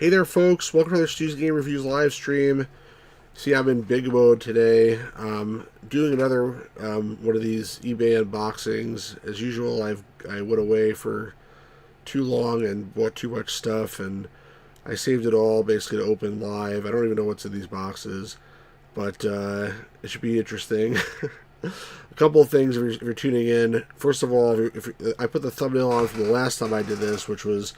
Hey there, folks. Welcome to the Stu's Game Reviews live stream. See, I'm in big mode today. Doing another one of these eBay unboxings. As usual, I went away for too long and bought too much stuff, and I saved it all basically to open live. I don't even know what's in these boxes, but it should be interesting. A couple of things if you're tuning in. First of all, if I put the thumbnail on from the last time I did this, which was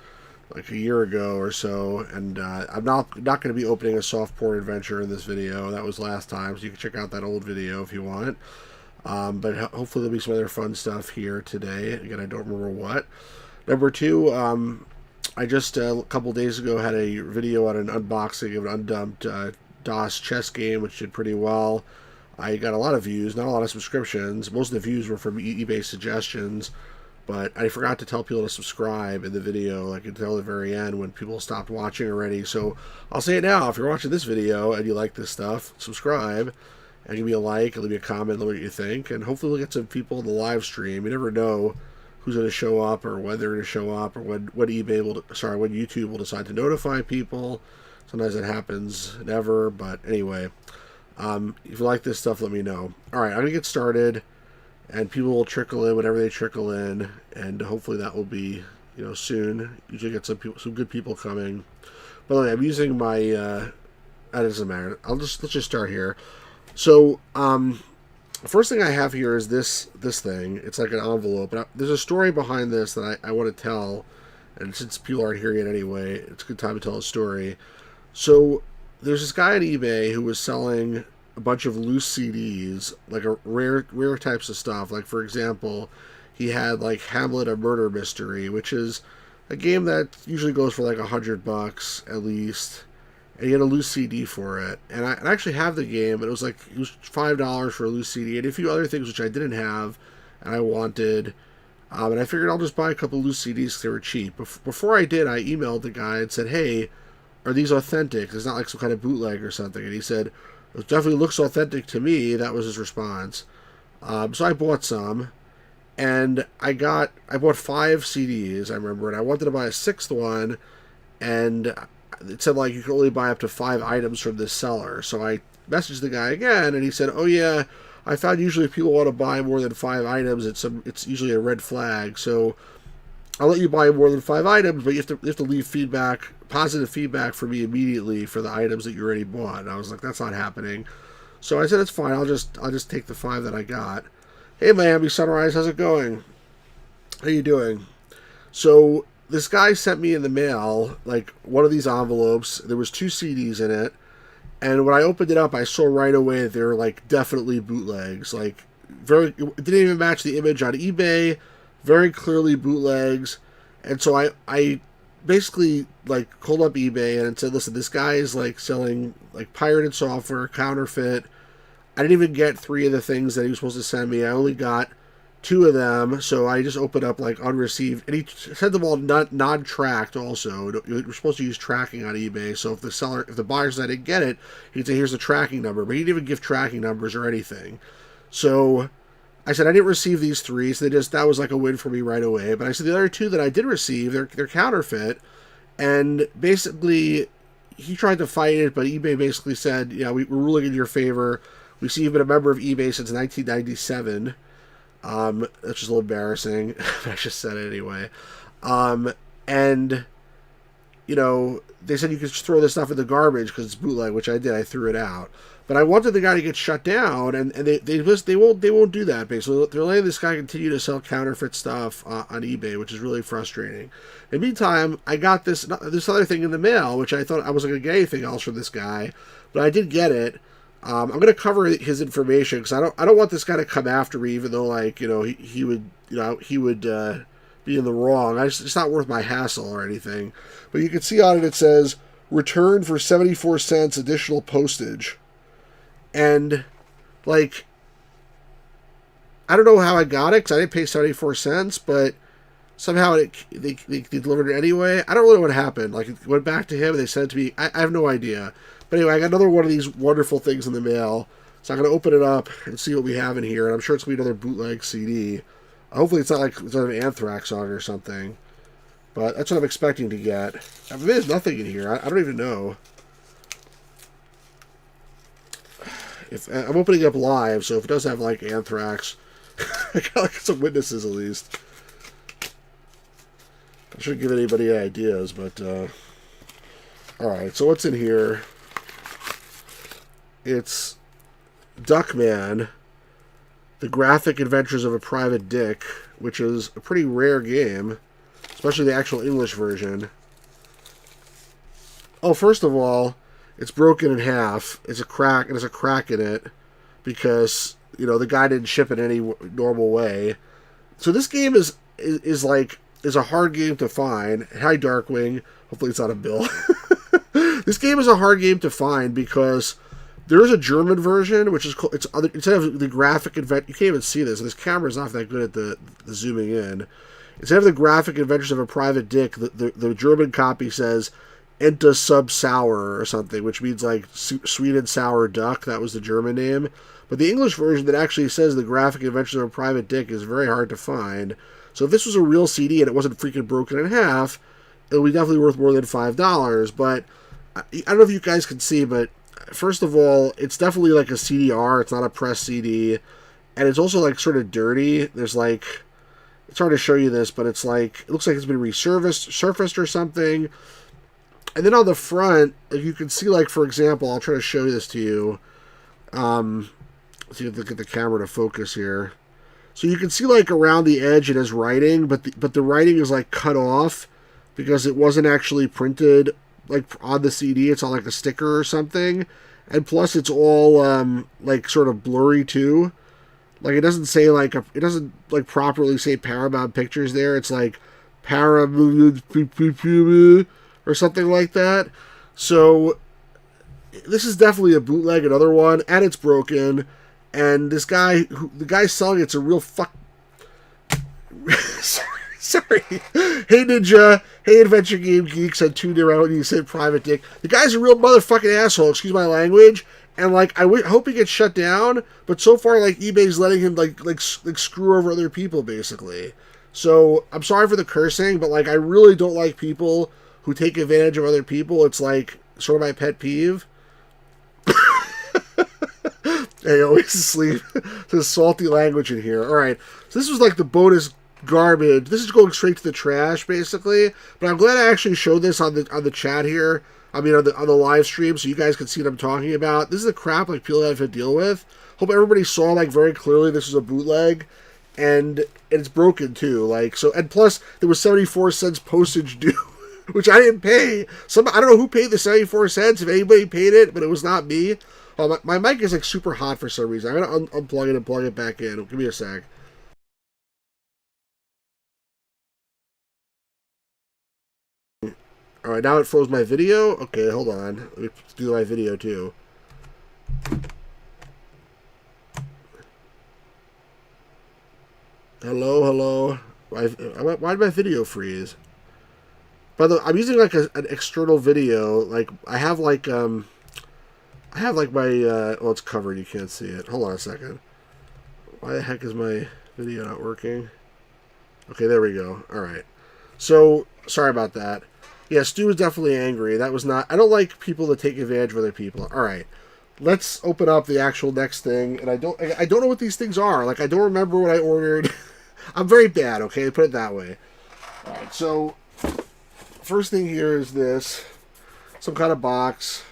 like a year ago or so, and I'm not going to be opening a soft porn adventure in this video. That was last time, so you can check out that old video if you want. But hopefully there'll be some other fun stuff here today. Again, I don't remember what. Number two, I just a couple days ago had a video on an unboxing of an undumped DOS chess game, which did pretty well. I got a lot of views, not a lot of subscriptions. Most of the views were from eBay suggestions. But I forgot to tell people to subscribe in the video, like until the very end when people stopped watching already. So I'll say it now. If you're watching this video and you like this stuff, subscribe and give me a like and leave me a comment, let me know what you think. And hopefully we'll get some people in the live stream. You never know who's going to show up or when they're going to show up or when YouTube will decide to notify people. Sometimes it happens, never. But anyway, if you like this stuff, let me know. All right, I'm going to get started. And people will trickle in whenever they trickle in, and hopefully that will be, soon. Usually get some good people coming. By the way, I'm using my. That doesn't matter. Let's just start here. So, the first thing I have here is this thing. It's like an envelope. But there's a story behind this that I want to tell, and since people aren't hearing it anyway, it's a good time to tell a story. So, there's this guy on eBay who was selling a bunch of loose CDs, like a rare types of stuff. Like, for example, he had like Hamlet: A Murder Mystery, which is a game that usually goes for like $100 at least, and he had a loose CD for it. And I actually have the game, but it was $5 for a loose CD and a few other things which I didn't have and I wanted. And I figured I'll just buy a couple loose CDs because they were cheap. Before I did, I emailed the guy and said, "Hey, are these authentic? It's not like some kind of bootleg or something." And he said, "It definitely looks authentic to me." That was his response. So I bought some, and I bought 5 CDs, I remember, and I wanted to buy a sixth one, and it said, like, you can only buy up to 5 items from this seller. So I messaged the guy again, and he said, "Oh yeah, I found usually if people want to buy more than 5 items, it's usually a red flag. So I'll let you buy more than 5 items, but you have to leave feedback, positive feedback for me immediately for the items that you already bought." And I was like, "That's not happening." So I said, "It's fine. I'll just take the 5 that I got." "Hey, Miami Sunrise, how's it going? How you doing?" So this guy sent me in the mail like one of these envelopes. There was 2 CDs in it, and when I opened it up, I saw right away that they were like definitely bootlegs. Like it didn't even match the image on eBay. Very clearly bootlegs. And so I basically like called up eBay and said, "Listen, this guy is like selling like pirated software, counterfeit. I didn't even get 3 of the things that he was supposed to send me. I only got 2 of them." So I just opened up like unreceived, and he said them all non-tracked also. You're supposed to use tracking on eBay. So if the buyer said I didn't get it, he'd say, "Here's the tracking number." But he didn't even give tracking numbers or anything. So I said I didn't receive these 3, so that was like a win for me right away. But I said the other 2 that I did receive, they're counterfeit, and basically he tried to fight it, but eBay basically said, "Yeah, we're ruling in your favor. We see you've been a member of eBay since 1997." That's just a little embarrassing. I just said it anyway. And they said you could just throw this stuff in the garbage because it's bootleg, which I did. I threw it out. But I wanted the guy to get shut down, and they won't do that. Basically, they're letting this guy continue to sell counterfeit stuff on eBay, which is really frustrating. In the meantime, I got this other thing in the mail, which I thought I wasn't going to get anything else from this guy, but I did get it. I'm going to cover his information because I don't want this guy to come after me, even though he would be in the wrong. It's not worth my hassle or anything. But you can see on it says return for 74 cents additional postage. And, like, I don't know how I got it because I didn't pay 74 cents, but somehow they delivered it anyway. I don't really know what happened. Like, it went back to him and they sent it to me. I have no idea. But anyway, I got another one of these wonderful things in the mail. So I'm going to open it up and see what we have in here. And I'm sure it's going to be another bootleg CD. Hopefully it's not like it's an Anthrax on it or something. But that's what I'm expecting to get. I mean, there's nothing in here. I don't even know. If I'm opening up live, so if it does have like Anthrax, I got like some witnesses at least. I shouldn't give anybody ideas, but alright, so what's in here? It's Duckman, The Graphic Adventures of a Private Dick, which is a pretty rare game, especially the actual English version. Oh, first of all, it's broken in half. It's a crack, and there's a crack in it because, you know, the guy didn't ship it any normal way. So this game is a hard game to find. Hi, Darkwing. Hopefully it's not a bill. This game is a hard game to find because there is a German version, which is called, instead of the graphic event, you can't even see this. This camera's not that good at the zooming in. Instead of the graphic adventures of a private dick, the German copy says Enta Sub Sour or something, which means like sweet and sour duck. That was the German name. But the English version that actually says the graphic adventures of a private dick is very hard to find. So if this was a real CD and it wasn't freaking broken in half, it would be definitely worth more than $5. But I don't know if you guys can see, but first of all, it's definitely like a CDR. It's not a press CD. And it's also like sort of dirty. There's like, it's hard to show you this, but it's like, it looks like it's been surfaced or something. And then on the front, you can see, like, for example, I'll try to show this to you. See if I get the camera to focus here. So you can see, like, around the edge it has writing, but the writing is, like, cut off because it wasn't actually printed, like, on the CD. It's on, like, a sticker or something. And plus it's all, like, sort of blurry, too. Like, it doesn't say, like, it doesn't, like, properly say Paramount Pictures there. It's, like, Paramount or something like that. So this is definitely a bootleg, another one, and it's broken. And this guy, the guy selling it's a real fuck. Sorry. Hey Ninja, hey Adventure Game Geeks, I tuned in around when you said private dick. The guy's a real motherfucking asshole. Excuse my language. And like, I hope he gets shut down. But so far, like eBay's letting him like screw over other people, basically. So I'm sorry for the cursing, but like, I really don't like people who take advantage of other people. It's like sort of my pet peeve. Hey, always asleep. There's salty language in here. Alright, so this was like the bonus garbage. This is going straight to the trash, basically. But I'm glad I actually showed this on the chat here. I mean, on the live stream, so you guys can see what I'm talking about. This is the crap like people have to deal with. Hope everybody saw like very clearly this is a bootleg. And it's broken too. Like, so, and plus there was 74 cents postage due, which I didn't pay. I don't know who paid the 74 cents, if anybody paid it, but it was not me. Oh, my mic is like super hot for some reason. I'm going to unplug it and plug it back in. Give me a sec. Alright, now it froze my video. Okay, hold on. Let me do my video too. Hello. Why did my video freeze? By the way, I'm using like an external video. Like I have like my well, it's covered. You can't see it. Hold on a second. Why the heck is my video not working? Okay, there we go. All right. So sorry about that. Yeah, Stu was definitely angry. That was not. I don't like people that take advantage of other people. All right. Let's open up the actual next thing. And I don't know what these things are. Like I don't remember what I ordered. I'm very bad. Okay, put it that way. All right. So first thing here is this, some kind of box.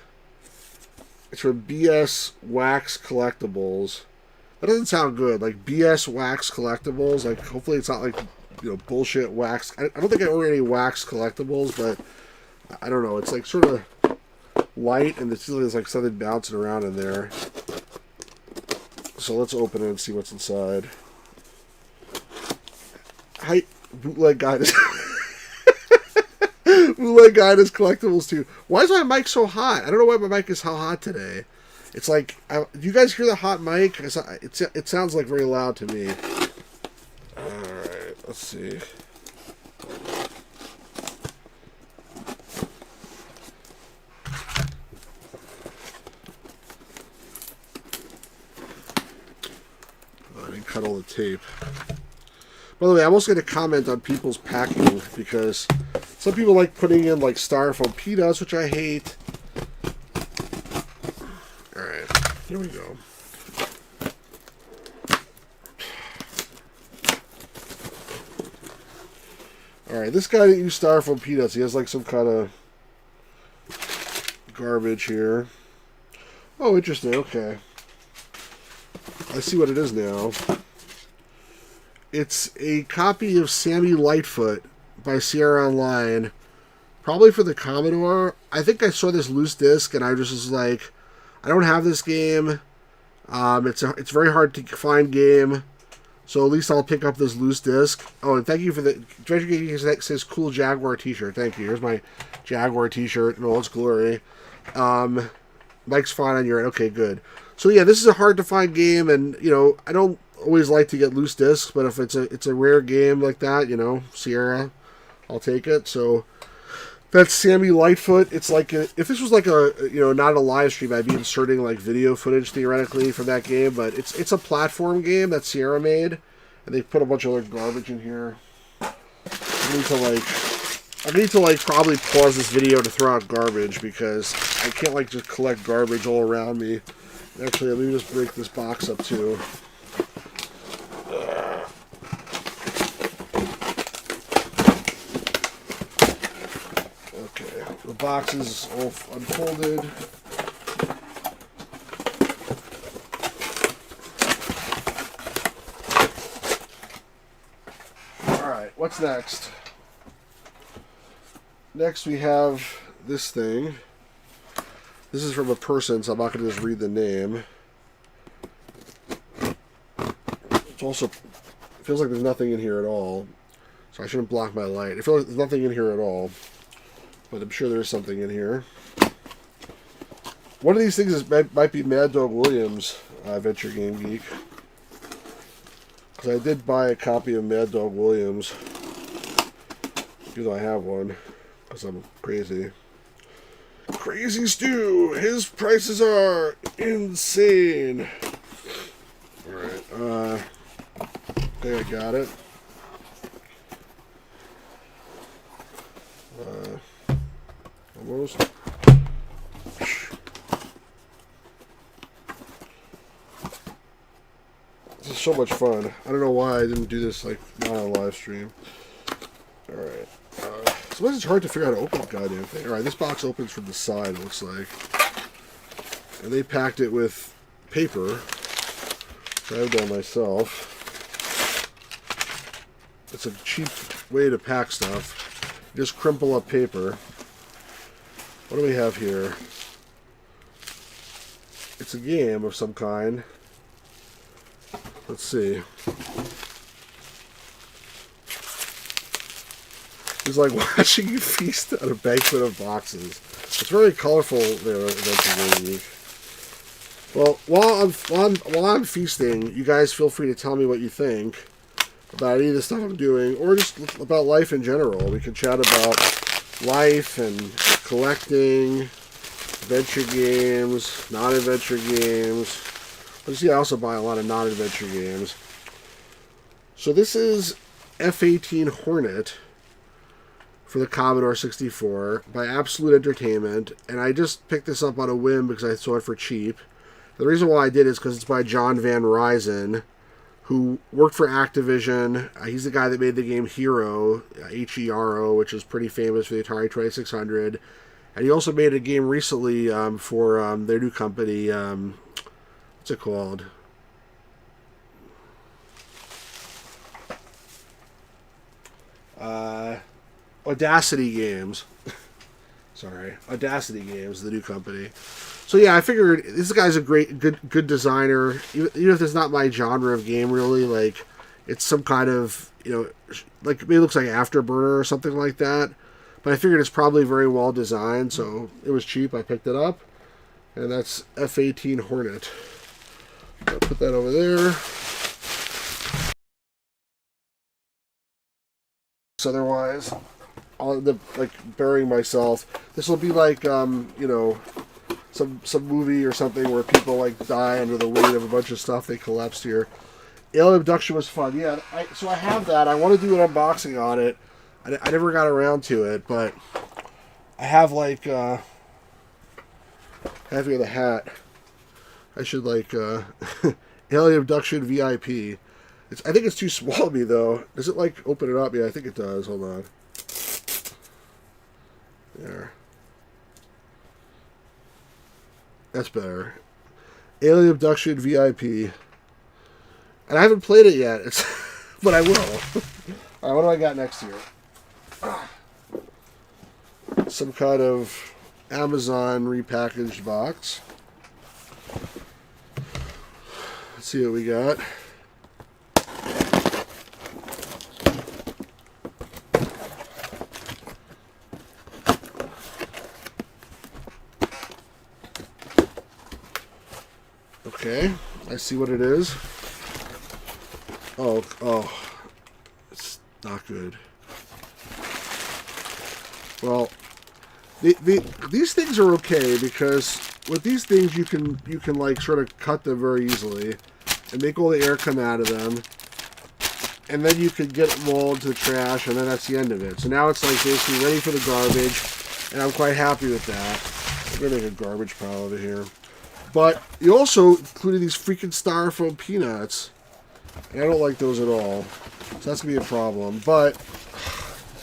It's from BS Wax Collectibles. That doesn't sound good. Like BS Wax Collectibles. Like hopefully it's not like, you know, bullshit wax. I don't think I ordered any wax collectibles, but I don't know. It's like sort of light, and there's like something bouncing around in there. So let's open it and see what's inside. Hi, bootleg guide is bootleg guide is collectibles too. Why is my mic so hot? I don't know why my mic is so hot today. It's like, do you guys hear the hot mic? It sounds like very loud to me. Alright, let's see. Oh, I didn't cut all the tape. By the way, I'm also going to comment on people's packing because Some people like putting in like styrofoam peanuts, which I hate. All right, here we go. All right, this guy didn't use styrofoam peanuts. He has like some kind of garbage here. Oh, interesting. Okay. I see what it is now. It's a copy of Sammy Lightfoot by Sierra Online, probably for the Commodore. I think I saw this loose disc, and I just was like, I don't have this game. It's very hard to find game, so at least I'll pick up this loose disc. Oh, and thank you for the Adventure Geek says cool Jaguar T-shirt. Thank you. Here's my Jaguar T-shirt in all its glory. Mike's fine on your end. Okay, good. So yeah, this is a hard to find game, and you know I don't always like to get loose discs, but if it's a rare game like that, you know, Sierra, I'll take it. So that's Sammy Lightfoot. It's like if this was like a not a live stream, I'd be inserting like video footage theoretically from that game, but it's a platform game that Sierra made, and they put a bunch of other garbage in here. I need to probably pause this video to throw out garbage because I can't like just collect garbage all around me. Actually, let me just break this box up too. Okay, the box is all unfolded. Alright, what's next? Next we have this thing. This is from a person, so I'm not going to just read the name. It also feels like there's nothing in here at all. So I shouldn't block my light. It feels like there's nothing in here at all. But I'm sure there's something in here. One of these things might be Mad Dog Williams, Adventure Game Geek. Because I did buy a copy of Mad Dog Williams. Even though I have one. Because I'm crazy. Crazy Stu! His prices are insane! Alright, okay, I got it. Almost. This is so much fun. I don't know why I didn't do this, like, not on live stream. Alright. Sometimes it's hard to figure out how to open the goddamn thing. Alright, this box opens from the side, it looks like. And they packed it with paper, which I've done myself. It's a cheap way to pack stuff. You just crumple up paper. What do we have here? It's a game of some kind. Let's see. It's like watching you feast at a banquet of boxes. It's very colorful there, eventually. Well, while I'm feasting, you guys feel free to tell me what you think about any of the stuff I'm doing, or just about life in general. We can chat about life and collecting, adventure games, non-adventure games. But see, I also buy a lot of non-adventure games. So this is F-18 Hornet for the Commodore 64 by Absolute Entertainment, and I just picked this up on a whim because I saw it for cheap. The reason why I did is because it's by John Van Ryzen, who worked for Activision. He's the guy that made the game Hero, H-E-R-O, which is pretty famous for the Atari 2600. And he also made a game recently for their new company. What's it called? Audacity Games. Sorry, Audacity Games, the new company. So yeah, I figured this guy's a good designer. Even if it's not my genre of game, really, like it's some kind of like maybe it looks like Afterburner or something like that. But I figured it's probably very well designed, so it was cheap. I picked it up, and that's F-18 Hornet. I'll put that over there. Otherwise, I'll end up like burying myself. This will be like some movie or something where people like die under the weight of a bunch of stuff they collapsed here. Alien Abduction was fun. Yeah, so I have that. I want to do an unboxing on it. I never got around to it, but I have like having the hat. I should like Alien Abduction VIP. I think it's too small to me though. Does it like open it up? Yeah, I think it does. Hold on. There. That's better. Alien Abduction VIP. And I haven't played it yet. But I will. Alright, what do I got next here? Some kind of Amazon repackaged box. Let's see what we got. Okay, I see what it is. Oh, it's not good. Well, these things are okay because with these things you can like sort of cut them very easily and make all the air come out of them, and then you can get them all into the trash, and then that's the end of it. So now it's like basically ready for the garbage, and I'm quite happy with that. I'm gonna make a garbage pile over here. But you also included these freaking styrofoam peanuts, and I don't like those at all. So that's gonna be a problem. But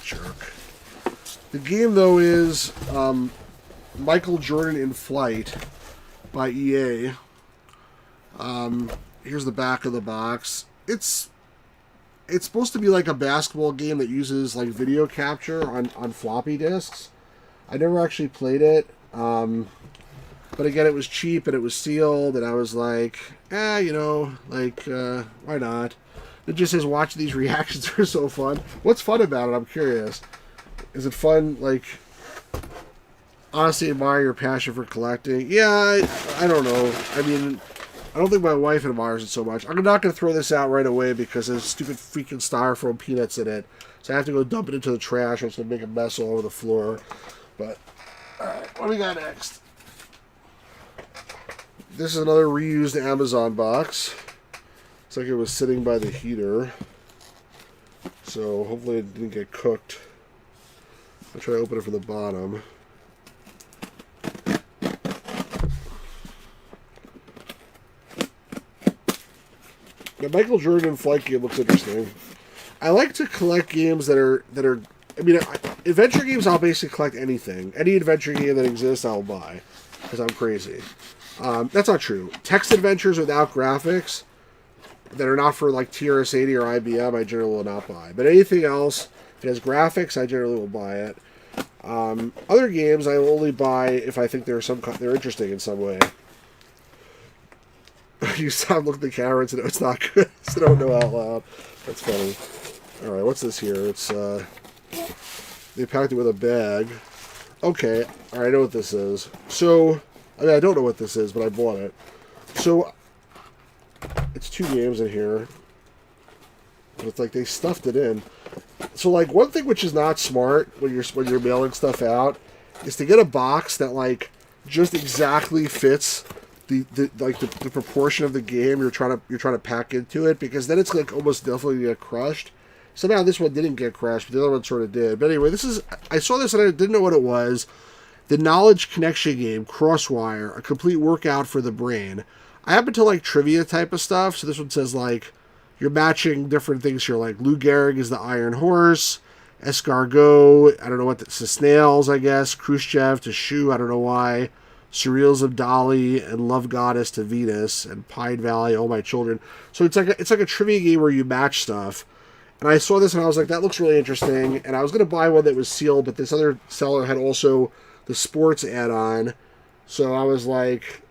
jerk. The game though is Michael Jordan in Flight by EA. Here's the back of the box. It's supposed to be like a basketball game that uses like video capture on floppy disks. I never actually played it. But again, it was cheap and it was sealed, and I was like, why not? It just says, watch these reactions are so fun. What's fun about it? I'm curious. Is it fun, like, honestly admire your passion for collecting? Yeah, I don't know. I mean, I don't think my wife admires it so much. I'm not going to throw this out right away because there's stupid freaking styrofoam peanuts in it. So I have to go dump it into the trash, or it's going to make a mess all over the floor. But, alright, what do we got next? This is another reused Amazon box. Looks like it was sitting by the heater. So hopefully it didn't get cooked. I'll try to open it from the bottom. The Michael Jordan Flight game looks interesting. I like to collect games that are. I mean, adventure games. I'll basically collect anything. Any adventure game that exists, I'll buy because I'm crazy. That's not true. Text adventures without graphics that are not for like TRS-80 or IBM, I generally will not buy. But anything else, if it has graphics, I generally will buy it. Other games I will only buy if I think they're interesting in some way. You stop looking at the camera and say, no, it's not good. So don't know out loud. That's funny. Alright, what's this here? It's, they packed it with a bag. Okay, alright, I know what this is. So, I mean, I don't know what this is, but I bought it. So, it's 2 games in here. But it's like they stuffed it in. So, like, one thing which is not smart when you're mailing stuff out is to get a box that, like, just exactly fits the proportion of the game you're trying to pack into it, because then it's like almost definitely get crushed. Somehow this one didn't get crushed, but the other one sort of did. But anyway, I saw this and I didn't know what it was. The Knowledge Connection game, Crosswire, a complete workout for the brain. I happen to like trivia type of stuff, so this one says, like, you're matching different things here, like Lou Gehrig is the Iron Horse, Escargot, I don't know what, it's the snails, I guess, Khrushchev to Shoe, I don't know why, Surreals of Dali, and Love Goddess to Venus, and Pine Valley, All My Children. So it's like a trivia game where you match stuff. And I saw this and I was like, that looks really interesting. And I was going to buy one that was sealed, but this other seller had also the sports add-on. So I was like,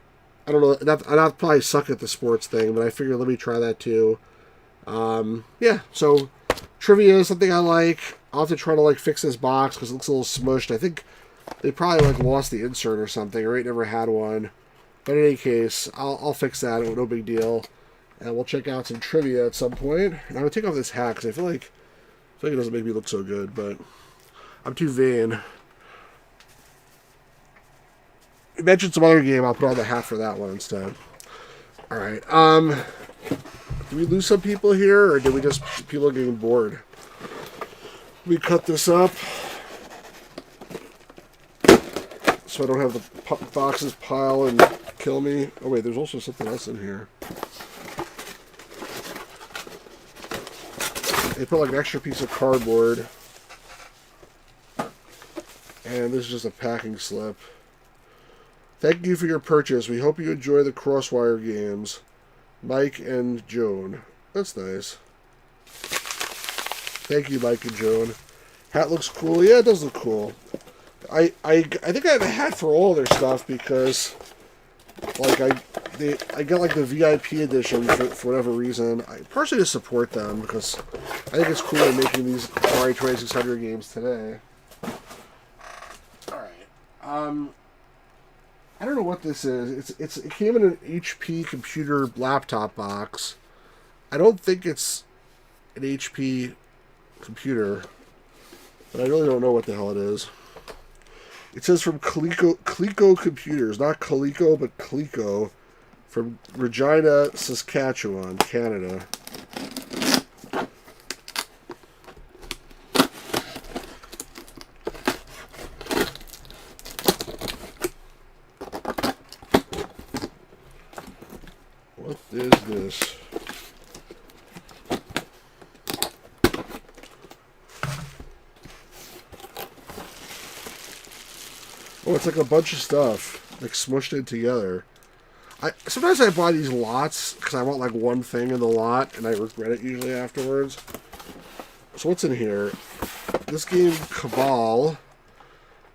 I don't know, I'll probably suck at the sports thing, but I figured let me try that too. Yeah, so trivia is something I like. I'll have to try to like fix this box because it looks a little smushed. I think they probably like lost the insert or something, or it never had one. But in any case, I'll fix that. No big deal. And we'll check out some trivia at some point. And I'm going to take off this hat because I feel like it doesn't make me look so good, but I'm too vain. You mentioned some other game, I'll put on the hat for that one instead. Alright, did we lose some people here, or did we just, people are getting bored? Let me cut this up so I don't have the boxes pile and kill me. Oh wait, there's also something else in here. They put like an extra piece of cardboard. And this is just a packing slip. Thank you for your purchase. We hope you enjoy the Crosswire games. Mike and Joan. That's nice. Thank you, Mike and Joan. Hat looks cool. Yeah, it does look cool. I think I have a hat for all their stuff because, like, I got like the VIP edition for whatever reason. I personally just support them because I think it's cool they're making these Atari 2600 games today. All right. I don't know what this is. It came in an HP computer laptop box. I don't think it's an HP computer, but I really don't know what the hell it is. It says from Coleco Computers, not Coleco, but Coleco, from Regina, Saskatchewan, Canada. What is this? Oh, it's like a bunch of stuff, like smushed in together. Sometimes I buy these lots because I want like one thing in the lot, and I regret it usually afterwards. So what's in here? This game, Cabal,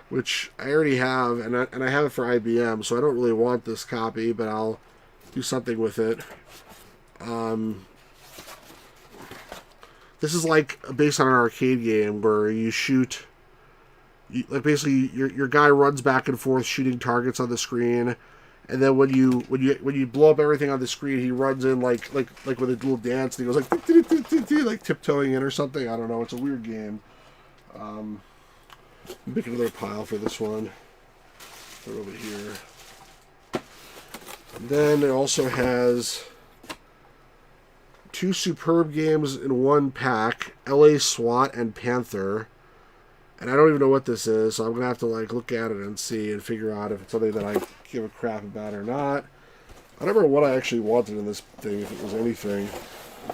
which I already have, and I have it for IBM, so I don't really want this copy, but I'll do something with it. This is like based on an arcade game where you shoot. Like basically, your guy runs back and forth shooting targets on the screen, and then when you blow up everything on the screen, he runs in like with a little dance, and he goes like tiptoeing in or something. I don't know. It's a weird game. Make another pile for this one. Put it over here. And then it also has two superb games in one pack: LA SWAT and Panther. And I don't even know what this is, so I'm going to have to like look at it and see and figure out if it's something that I give a crap about or not. I don't remember what I actually wanted in this thing, if it was anything.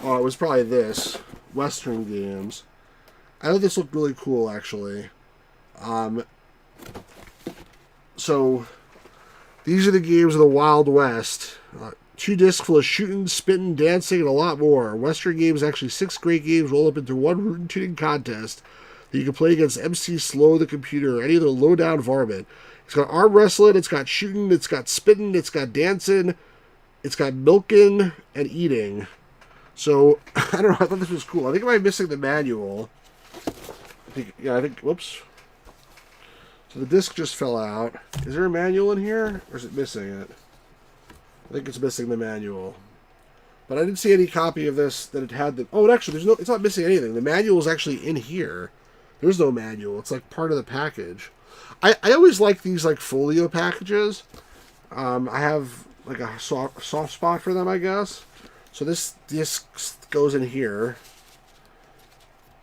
Oh, it was probably this. Western games. I thought this looked really cool, actually. So, these are the games of the Wild West. 2 discs full of shooting, spitting, dancing, and a lot more. Western games, actually 6 great games rolled up into one rootin' tootin' contest that you can play against MC Slow the computer or any other low-down varmint. It's got arm wrestling, it's got shooting, it's got spitting, it's got dancing, it's got milking and eating. So, I don't know, I thought this was cool. I think I might be missing the manual. I think, whoops. So the disc just fell out. Is there a manual in here? Or is it missing it? I think it's missing the manual. But I didn't see any copy of this that it had the... Oh, actually, it's not missing anything. The manual is actually in here. There's no manual. It's like part of the package. I always like these like folio packages. I have like a soft spot for them, I guess. So this disc goes in here.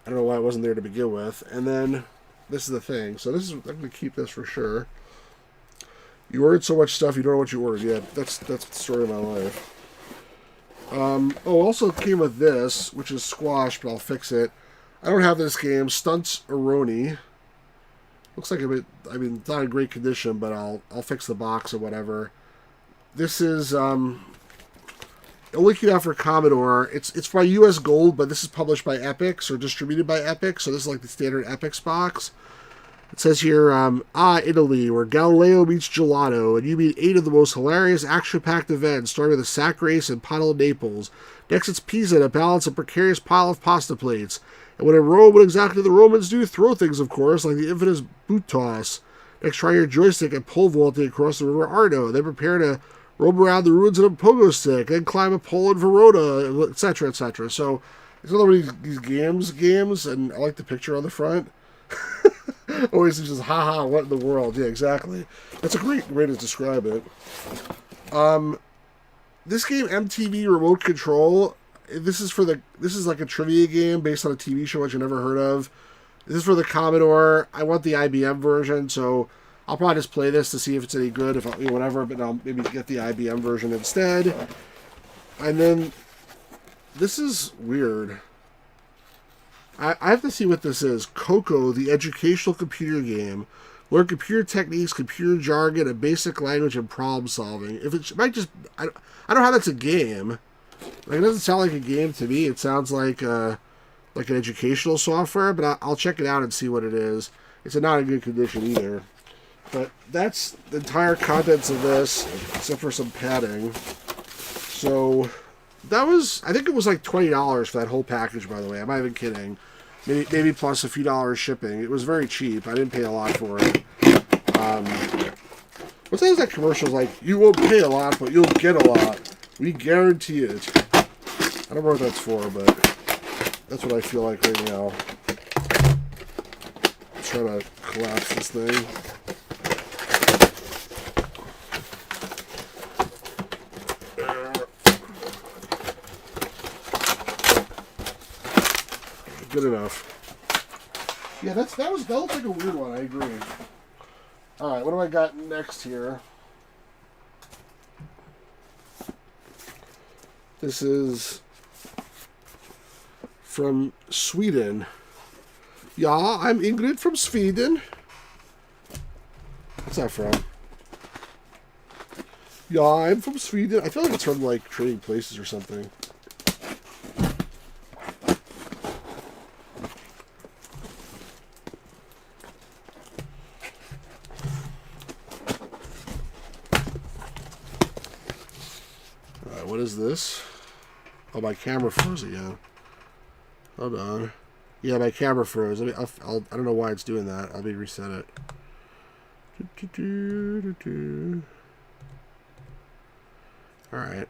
I don't know why it wasn't there to begin with. And then this is the thing. So I'm going to keep this for sure. You ordered so much stuff, you don't know what you ordered. Yeah, that's the story of my life. Also came with this, which is squash, but I'll fix it. I don't have this game, Stunts Aroni. Looks like it's not in great condition, but I'll fix the box or whatever. This is, it only came out for Commodore. It's by US Gold, but this is published by Epix, or distributed by Epix, so this is like the standard Epix box. It says here, Italy, where Galileo meets Gelato, and you meet 8 of the most hilarious action-packed events, starting with a sack race in Padel, Naples. Next, it's Pisa to balance a precarious pile of pasta plates. And when in Rome, what exactly do the Romans do? Throw things, of course, like the infamous boot toss. Next, try your joystick and pole vaulting across the River Arno. Then prepare to roam around the ruins in a pogo stick. Then climb a pole in Verona, etc., etc. So, it's one of these games, and I like the picture on the front. Always just, haha, what in the world? Yeah, exactly. That's a great way to describe it. This game, MTV Remote Control, this is like a trivia game based on a TV show which I never heard of. This is for the Commodore. I want the IBM version, so I'll probably just play this to see if it's any good, if whatever, but I'll maybe get the IBM version instead. And then, this is weird. I have to see what this is. Coco, the educational computer game. Learn computer techniques, computer jargon, and basic language and problem solving. If it might just, I don't know how that's a game. Like, it doesn't sound like a game to me. It sounds like an educational software, but I'll check it out and see what it is. It's not in good condition either. But that's the entire contents of this, except for some padding. So that was, I think it was like $20 for that whole package, by the way. I'm not even kidding. Maybe plus a few dollars shipping. It was very cheap. I didn't pay a lot for it. What's that commercial like? You won't pay a lot, but you'll get a lot. We guarantee it. I don't know what that's for, but that's what I feel like right now. I'm trying to collapse this thing. Good enough. Yeah, that looked like a weird one. I agree. All right, what do I got next here? This is from Sweden. Yeah, I'm Ingrid from Sweden. What's that from? Yeah, I'm from Sweden. I feel like it's from like Trading Places or something. What is this? Oh, my camera froze again. Hold on. Yeah, my camera froze. I don't know why it's doing that. I'll reset it. All right.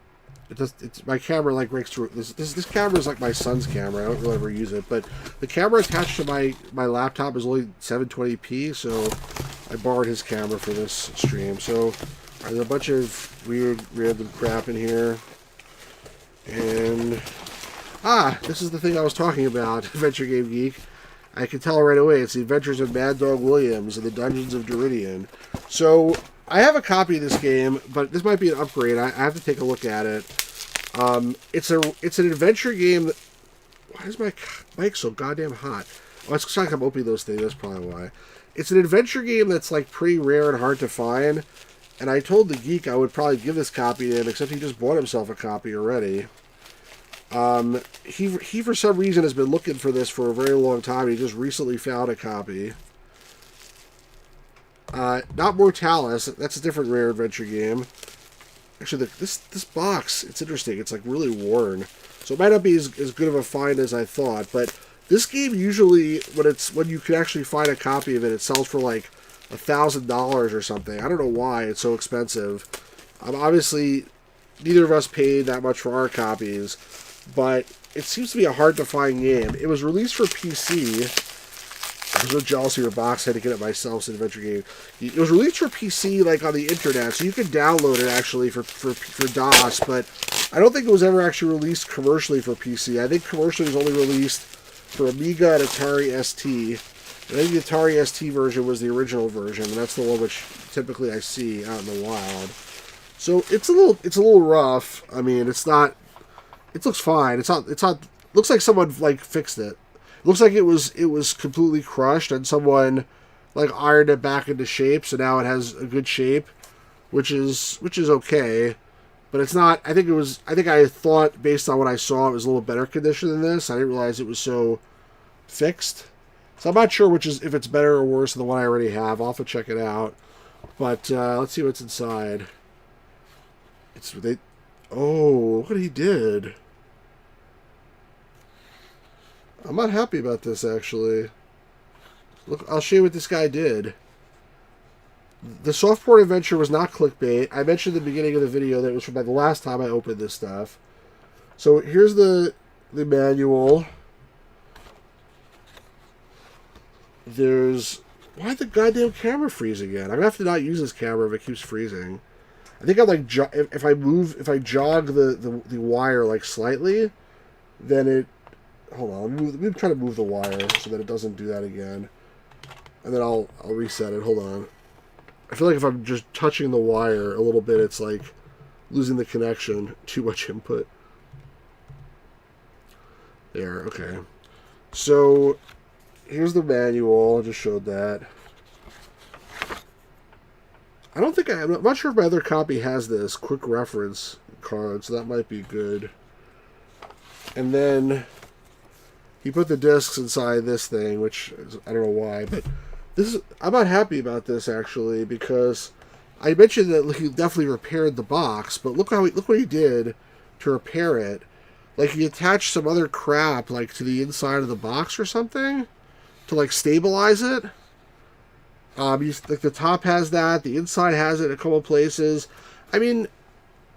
It's my camera like breaks through. This camera is like my son's camera. I don't really ever use it, but the camera attached to my laptop is only 720p, so I borrowed his camera for this stream. So there's a bunch of weird random crap in here. And this is the thing I was talking about, Adventure Game Geek. I can tell right away, it's the Adventures of Mad Dog Williams and the Dungeons of Duridian. So I have a copy of this game, but this might be an upgrade. I have to take a look at it. It's an adventure game. Why is my mic so goddamn hot? Oh, it's like I'm opening those things. That's probably why. It's an adventure game that's like pretty rare and hard to find. And I told the geek I would probably give this copy to him, except he just bought himself a copy already. He for some reason has been looking for this for a very long time. He just recently found a copy. Not Mortalis. That's a different rare adventure game. Actually, this box, it's interesting. It's like really worn. So it might not be as good of a find as I thought. But this game usually, when you can actually find a copy of it, it sells for like $1,000 or something. I don't know why it's so expensive. Obviously, neither of us paid that much for our copies, but it seems to be a hard-to-find game. It was released for PC. I was so jealous of your box. I had to get it myself. It's an adventure game. It was released for PC, like on the internet, so you could download it actually for DOS. But I don't think it was ever actually released commercially for PC. I think commercially it was only released for Amiga and Atari ST. I think the Atari ST version was the original version, and that's the one which typically I see out in the wild. So it's a little rough. I mean, it's not. It looks fine. It's not. Looks like someone like fixed it. It looks like it was completely crushed and someone like ironed it back into shape, so now it has a good shape, which is okay. But it's not. I think I thought based on what I saw, it was a little better condition than this. I didn't realize it was so fixed. So I'm not sure if it's better or worse than the one I already have. I'll have to check it out. But let's see what's inside. Oh, look what he did. I'm not happy about this, actually. Look, I'll show you what this guy did. The Softport Adventure was not clickbait. I mentioned at the beginning of the video that it was from the last time I opened this stuff. So here's the manual. Why'd the goddamn camera freeze again? I'm gonna have to not use this camera if it keeps freezing. I think I'm like if I jog the wire like slightly, then it. hold on. Let me try to move the wire so that it doesn't do that again. And then I'll reset it. Hold on. I feel like if I'm just touching the wire a little bit, it's like losing the connection. Too much input. There, okay. So, here's the manual. I just showed that. I'm not sure if my other copy has this quick reference card, so that might be good. And then he put the discs inside this thing, which I don't know why, but I'm not happy about this actually, because I mentioned that he definitely repaired the box, but look what he did to repair it. Like he attached some other crap like to the inside of the box or something to like stabilize it. Like the top has that, the inside has it in a couple places. I mean,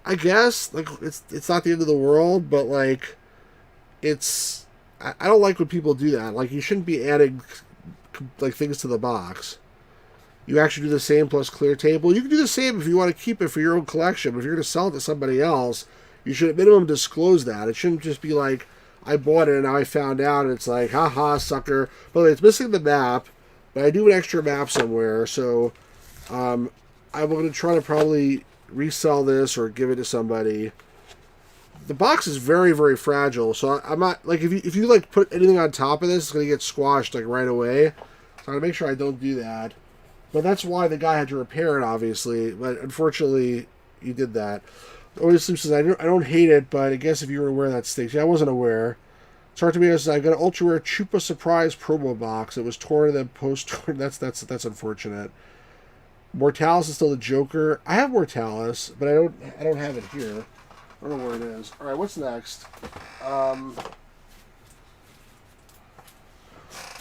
I guess like it's not the end of the world, but like I don't like when people do that. Like you shouldn't be adding like things to the box. You actually do the same plus clear tape. Well, you can do the same if you want to keep it for your own collection. But if you're going to sell it to somebody else, you should at minimum disclose that. It shouldn't just be like, I bought it and now I found out, and it's like, haha, sucker. By the way, it's missing the map, but I do an extra map somewhere, so I'm going to try to probably resell this or give it to somebody. The box is very, very fragile, so I'm not, like, if you like put anything on top of this, it's going to get squashed like right away. So I'm going to make sure I don't do that. But that's why the guy had to repair it, obviously. But unfortunately, he did that. Obviously says, I don't hate it, but I guess if you were aware that stinks. Yeah, I wasn't aware. Start to me as I got an ultra rare Chupa Surprise promo box. It was torn and then post-torn. That's unfortunate. Mortalis is still the Joker. I have Mortalis, but I don't have it here. I don't know where it is. All right, what's next?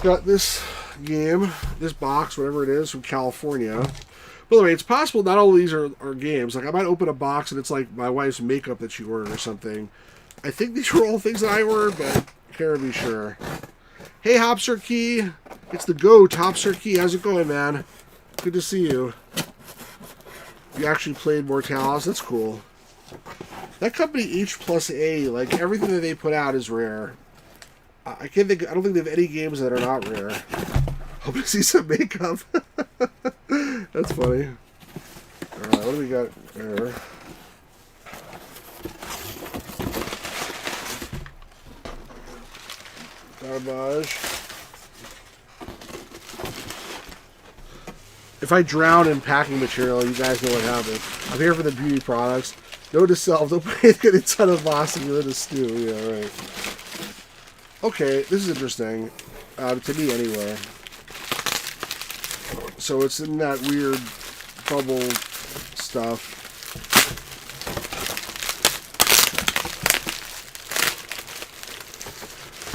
Got this game, this box, whatever it is, from California. By the way, it's possible not all of these are games. Like, I might open a box and it's like my wife's makeup that she ordered or something. I think these were all things that I ordered, but I can't be sure. Hey, Hopster Key. It's the GOAT, Hopster Key. How's it going, man? Good to see you. You actually played Mortalis. That's cool. That company, H plus A, like, everything that they put out is rare. I don't think they have any games that are not rare. Hope to see some makeup. That's funny. Alright, what do we got there? Garbage. If I drown in packing material, you guys know what happens. I'm here for the beauty products. Note to self, don't put a ton of Boston, you're in a stew. Yeah, right. Okay, this is interesting. To me, anyway. So it's in that weird bubble stuff.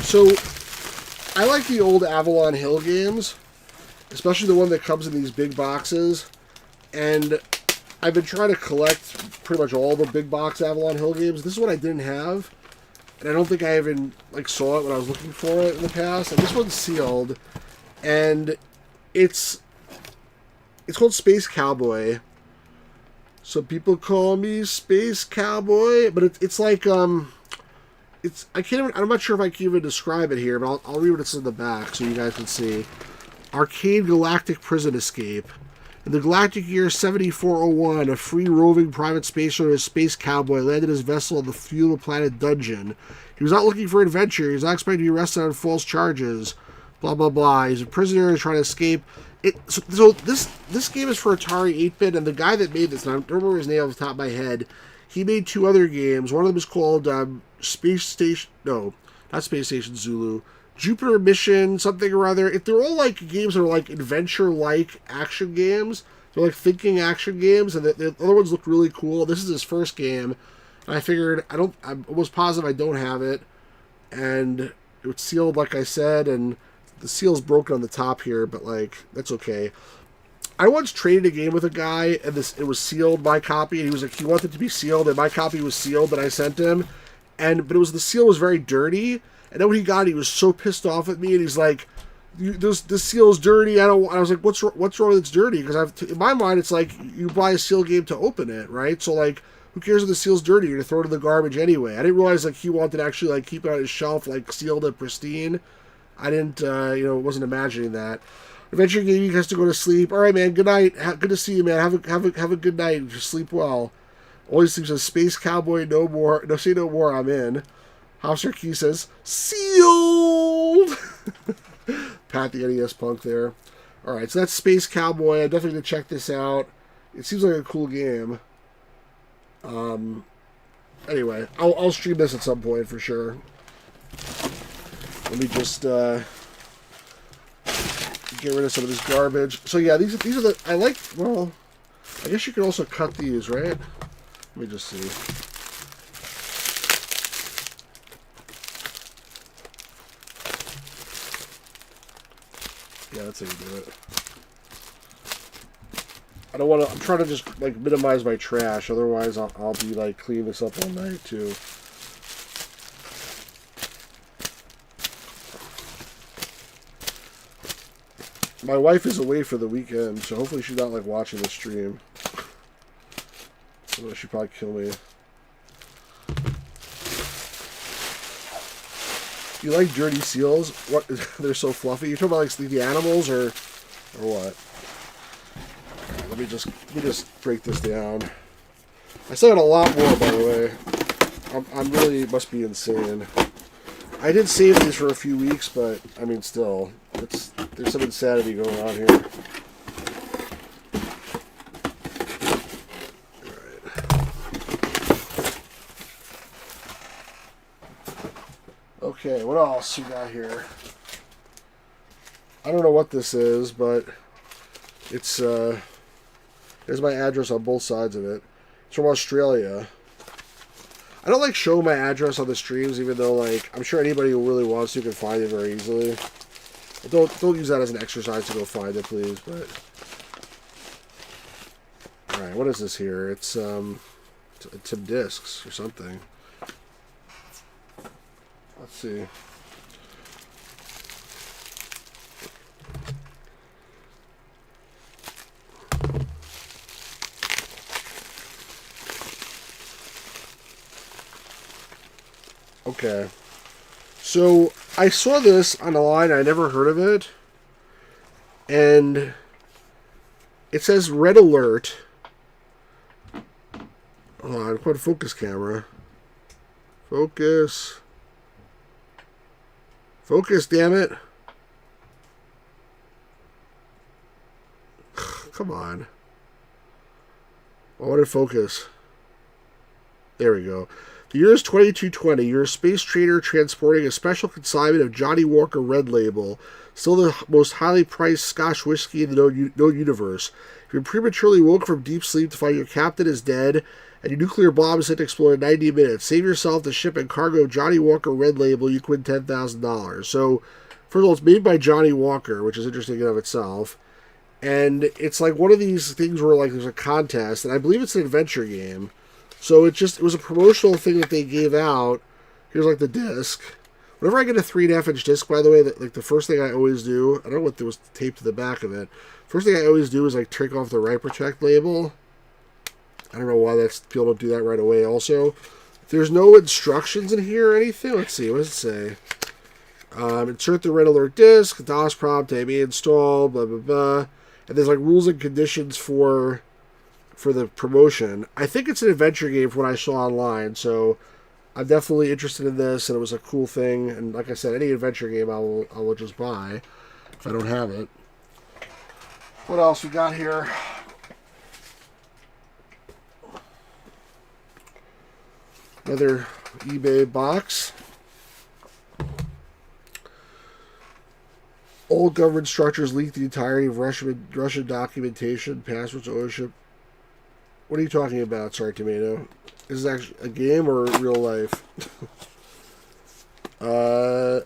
So, I like the old Avalon Hill games, especially the one that comes in these big boxes. And I've been trying to collect pretty much all the big box Avalon Hill games. This is what I didn't have. And I don't think I even saw it when I was looking for it in the past. And this one's sealed, and it's called Space Cowboy. Some people call me Space Cowboy, but it's like I'm not sure if I can even describe it here, but I'll read what it says in the back so you guys can see. Arcade Galactic Prison Escape. In the galactic year 7401, a free-roving private spacer known as Space Cowboy landed his vessel on the feudal planet Dungeon. He was not looking for adventure. He was not expected to be arrested on false charges. Blah, blah, blah. He's a prisoner and trying to escape. So this game is for Atari 8-bit, and the guy that made this, and I don't remember his name off the top of my head, he made two other games. One of them is called Space Station... No, not Space Station Zulu. Jupiter Mission, something or other. If they're all like games that are like adventure-like action games, they're like thinking action games, and the other ones look really cool. This is his first game, and I figured I'm almost positive I don't have it, and it's sealed, like I said, and the seal's broken on the top here, but like that's okay. I once traded a game with a guy, and it was sealed, my copy, and he was like, he wanted it to be sealed, and my copy was sealed that I sent him, but the seal was very dirty. And then when he got it, he was so pissed off at me, and he's like, "This seal's dirty." I was like, "What's wrong with it's dirty?" Because in my mind, it's like you buy a seal game to open it, right? So like, Who cares if the seal's dirty? You're gonna throw it in the garbage anyway. I didn't realize like he wanted to actually like keep it on his shelf, like sealed and pristine. I didn't, wasn't imagining that. Adventure Gaming has to go to sleep. All right, man. Good night. Good to see you, man. Have a good night. Just sleep well. Always sleeps a Space Cowboy. No more. No, say no more. I'm in. Hauser Key says sealed. Pat the NES punk there. All right, so that's Space Cowboy. I'm definitely gonna check this out. It seems like a cool game. Anyway, I'll stream this at some point for sure. Let me just get rid of some of this garbage. So yeah, these are the I like. Well, I guess you can also cut these, right? Let me just see. Yeah, that's how you do it. I don't want to. I'm trying to just like minimize my trash. Otherwise, I'll be like cleaning this up all night too. My wife is away for the weekend, so hopefully she's not like watching the stream. Otherwise, she'd probably kill me. You like dirty seals? What? They're so fluffy. You talking about like the animals or what? Let me just break this down. I still got a lot more, by the way. I'm really must be insane. I did save these for a few weeks, but I mean, still, there's some insanity going on here. All right. Okay, what else you got here? I don't know what this is, but it's there's my address on both sides of it. It's from Australia. I don't like showing my address on the streams, even though like I'm sure anybody who really wants to can find it very easily. Don't use that as an exercise to go find it, please. But all right, what is this here? It's some discs or something. Let's see. Okay. So, I saw this on the line. I never heard of it. And it says red alert. Hold on, put a focus camera. Focus. Focus, damn it. Come on. I wanted focus. There we go. The year is 2220. You're a space trader transporting a special consignment of Johnny Walker Red Label, still the most highly priced Scotch whiskey in the known universe. You've been prematurely woke from deep sleep to find your captain is dead, and your nuclear bomb is set to explode in 90 minutes. Save yourself the ship and cargo of Johnny Walker Red Label. You win $10,000. So, first of all, it's made by Johnny Walker, which is interesting in of itself. And it's like one of these things where like there's a contest, and I believe it's an adventure game. So it was a promotional thing that they gave out. Here's like the disc. Whenever I get a 3.5-inch disc, by the way, like the first thing I always do, I don't know what was taped to the back of it. First thing I always do is like take off the Write Protect label. I don't know why people don't do that right away. Also, there's no instructions in here or anything. Let's see, what does it say? Insert the red alert disc, DOS prompt, may install, blah blah blah, and there's like rules and conditions for the promotion. I think it's an adventure game from what I saw online, so I'm definitely interested in this, and it was a cool thing. And like I said, any adventure game I will just buy if I don't have it. What else we got here? Another eBay box. Old government structures leak the entirety of Russian documentation, passwords, ownership. What are you talking about, Sorry Tomato? Is this actually a game or real life? Alright,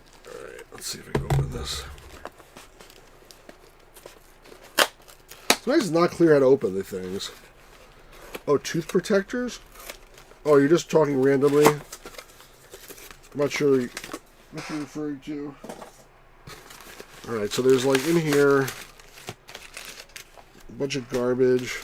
let's see if I can open this. Sometimes it's not clear how to open the things. Oh, tooth protectors? Oh, you're just talking randomly? I'm not sure what you're referring to. Alright, so there's like in here a bunch of garbage.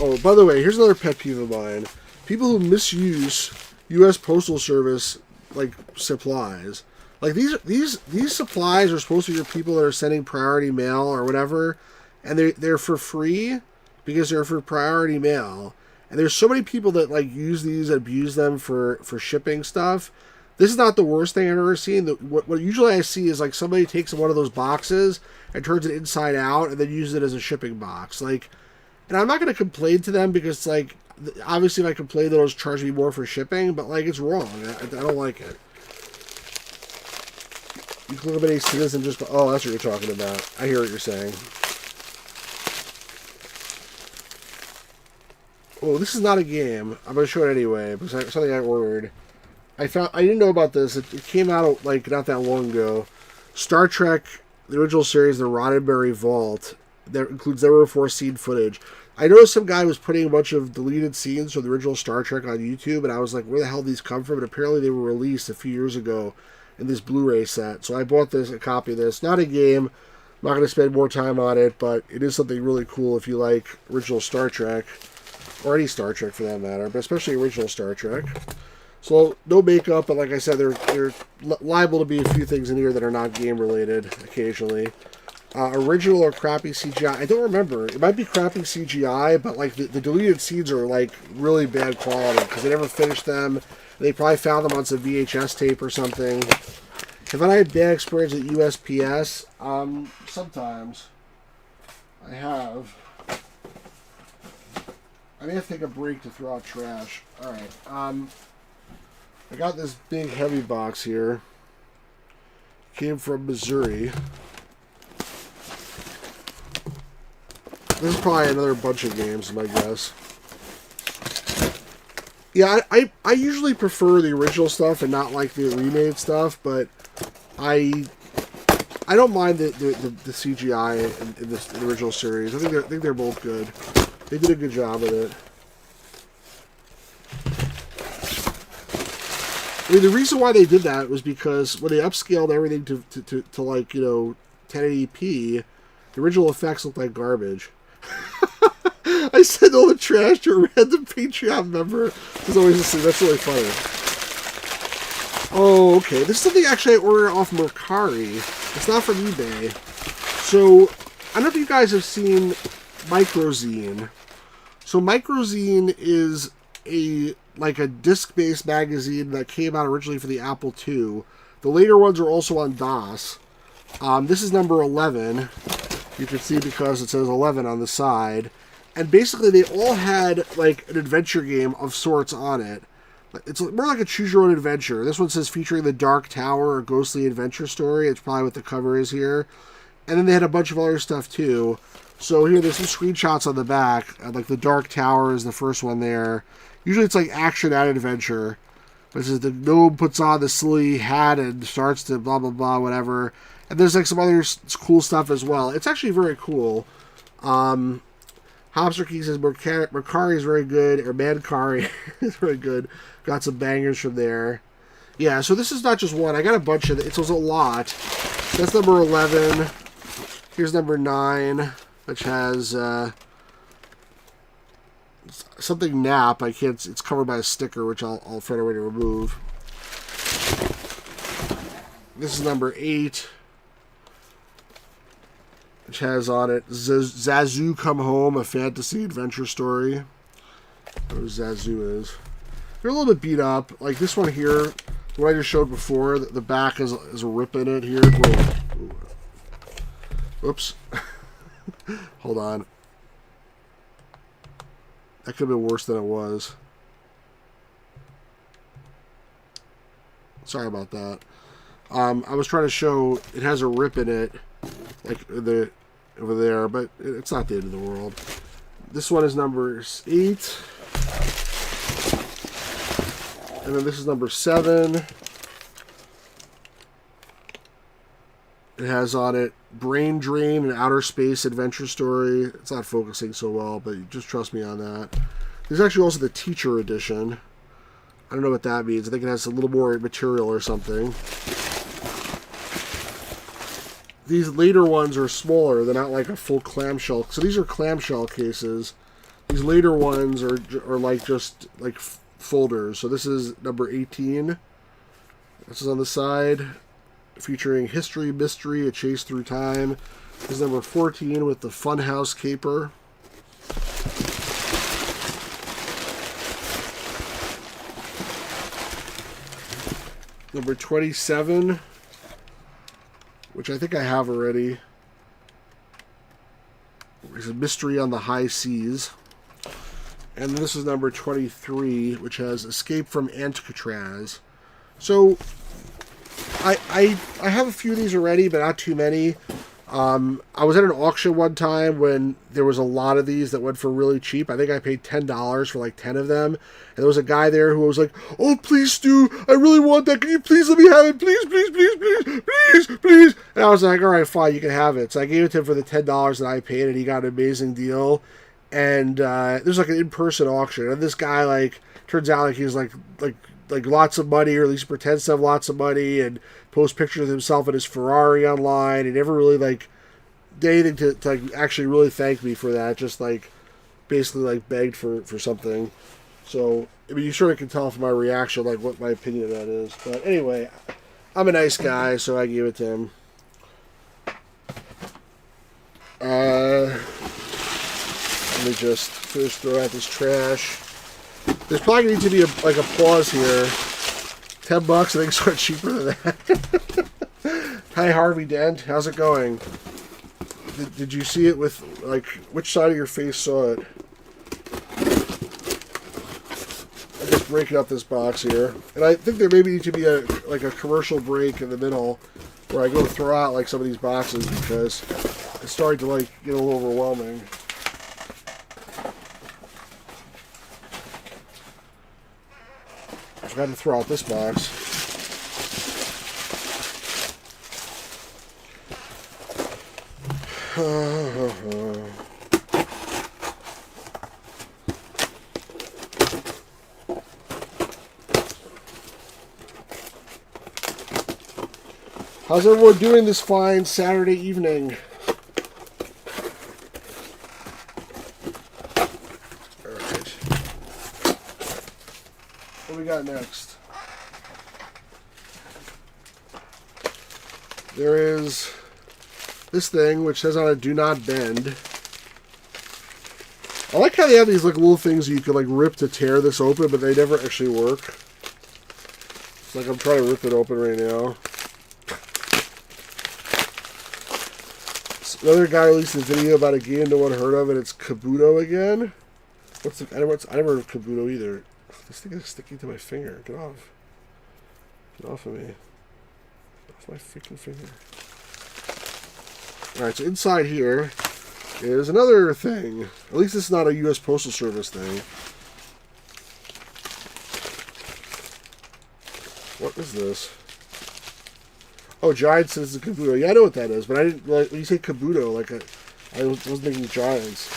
Oh, by the way, here's another pet peeve of mine. People who misuse U.S. Postal Service, like, supplies. Like, these supplies are supposed to be for people that are sending priority mail or whatever, and they're for free because they're for priority mail. And there's so many people that, like, use these, abuse them for shipping stuff. This is not the worst thing I've ever seen. What usually I see is, like, somebody takes one of those boxes and turns it inside out and then uses it as a shipping box. Like, and I'm not going to complain to them because, like, obviously if I complain, they'll just charge me more for shipping, but, like, it's wrong. I don't like it. You can eliminate citizen just... Oh, that's what you're talking about. I hear what you're saying. Oh, this is not a game. I'm going to show it anyway, because it's something I ordered. I didn't know about this. It came out, like, not that long ago. Star Trek, the original series, The Roddenberry Vault, that includes never before seen footage. I noticed some guy was putting a bunch of deleted scenes from the original Star Trek on YouTube, and I was like, where the hell did these come from? And apparently they were released a few years ago in this Blu-ray set. So I bought a copy of this. Not a game. I'm not going to spend more time on it, but it is something really cool if you like original Star Trek, or any Star Trek for that matter, but especially original Star Trek. So no makeup, but like I said, they're liable to be a few things in here that are not game related occasionally. Original or crappy CGI? I don't remember. It might be crappy CGI, but like the deleted scenes are like really bad quality because they never finished them. They probably found them on some VHS tape or something. Have I had bad experience at USPS? Sometimes. I have. I may have to take a break to throw out trash. Alright. I got this big heavy box here. Came from Missouri. This is probably another bunch of games, my guess. Yeah, I usually prefer the original stuff and not like the remade stuff, but I don't mind the CGI in the original series. I think they're both good. They did a good job with it. I mean, the reason why they did that was because when they upscaled everything to like, 1080p, the original effects looked like garbage. I sent all the trash to a random Patreon member. That's really funny. Oh, okay. This is something actually I ordered off Mercari. It's not from eBay. So, I don't know if you guys have seen Microzine. So, Microzine is a disc-based magazine that came out originally for the Apple II. The later ones are also on DOS. This is number 11. You can see because it says 11 on the side. And basically they all had like an adventure game of sorts on it. It's more like a choose your own adventure. This one says featuring the Dark Tower, a ghostly adventure story. It's probably what the cover is here. And then they had a bunch of other stuff too. So here there's some screenshots on the back. Like the Dark Tower is the first one there. Usually it's like action and adventure. This is the gnome puts on the silly hat and starts to blah blah blah whatever. And there's like some other cool stuff as well. It's actually very cool. Hopster says Mercari is very good, or Mancari is very good. Got some bangers from there. Yeah, so this is not just one. I got a bunch of it. It's a lot. That's number 11. Here's number 9, which has something nap. I can't. It's covered by a sticker, which I'll find a way to remove. This is number 8. Which has on it Zazu Come Home, a fantasy adventure story. I don't know who Zazu is. They're a little bit beat up. Like this one here, what I just showed before, the back is a rip in it here. Whoa. Oops. Hold on. That could have been worse than it was. Sorry about that. I was trying to show it has a rip in it. Like over there, but it's not the end of the world. This one is number 8, and then this is number 7. It has on it Brain Drain, an outer space adventure story. It's not focusing so well, but just trust me on that. There's actually also the Teacher Edition. I don't know what that means. I think it has a little more material or something. These later ones are smaller. They're not like a full clamshell. So these are clamshell cases. These later ones are like just like folders. So this is number 18. This is on the side, featuring History, Mystery, A Chase Through Time. This is number 14 with the Funhouse Caper. Number 27, which I think I have already. This is Mystery on the High Seas. And this is number 23, which has Escape from Alcatraz. So, I have a few of these already, but not too many. I was at an auction one time when there was a lot of these that went for really cheap. I think I paid $10 for like 10 of them. And there was a guy there who was like, "Oh, please, Stu, I really want that. Can you please let me have it? Please, please, please, please, please, please." And I was like, "All right, fine, you can have it." So I gave it to him for the $10 that I paid, and he got an amazing deal. And there's like an in-person auction. And this guy, like, turns out like he's like lots of money, or at least pretends to have lots of money, and posts pictures of himself in his Ferrari online, and never really like did anything to like actually really thank me for that. Just like basically like begged for something. So I mean, you sort of can tell from my reaction like what my opinion of that is. But anyway, I'm a nice guy, so I gave it to him. Let me just first throw out this trash. There's probably going to need to be a pause here. $10, I think it's sort of cheaper than that. Hi, Harvey Dent. How's it going? Did you see it with, like, which side of your face saw it? I'm just breaking up this box here. And I think there maybe needs to be a commercial break in the middle where I go throw out, like, some of these boxes because it's starting to, like, get a little overwhelming. I forgot to throw out this box. How's everyone doing this fine Saturday evening? Alright. What do we got next? There is this thing which says on it, "Do not bend." I like how they have these like little things you could like rip to tear this open, but they never actually work. It's like I'm trying to rip it open right now. Another guy released a video about a game no one heard of, and it's Kabuto again. I never heard of Kabuto either. This thing is sticking to my finger. Get off. Get off of me. Get off my freaking finger. Alright, so inside here is another thing. At least this is not a U.S. Postal Service thing. What is this? Oh, Giant says the Kabuto. Yeah, I know what that is, but I didn't. Like, when you say Kabuto, like I was thinking Giants.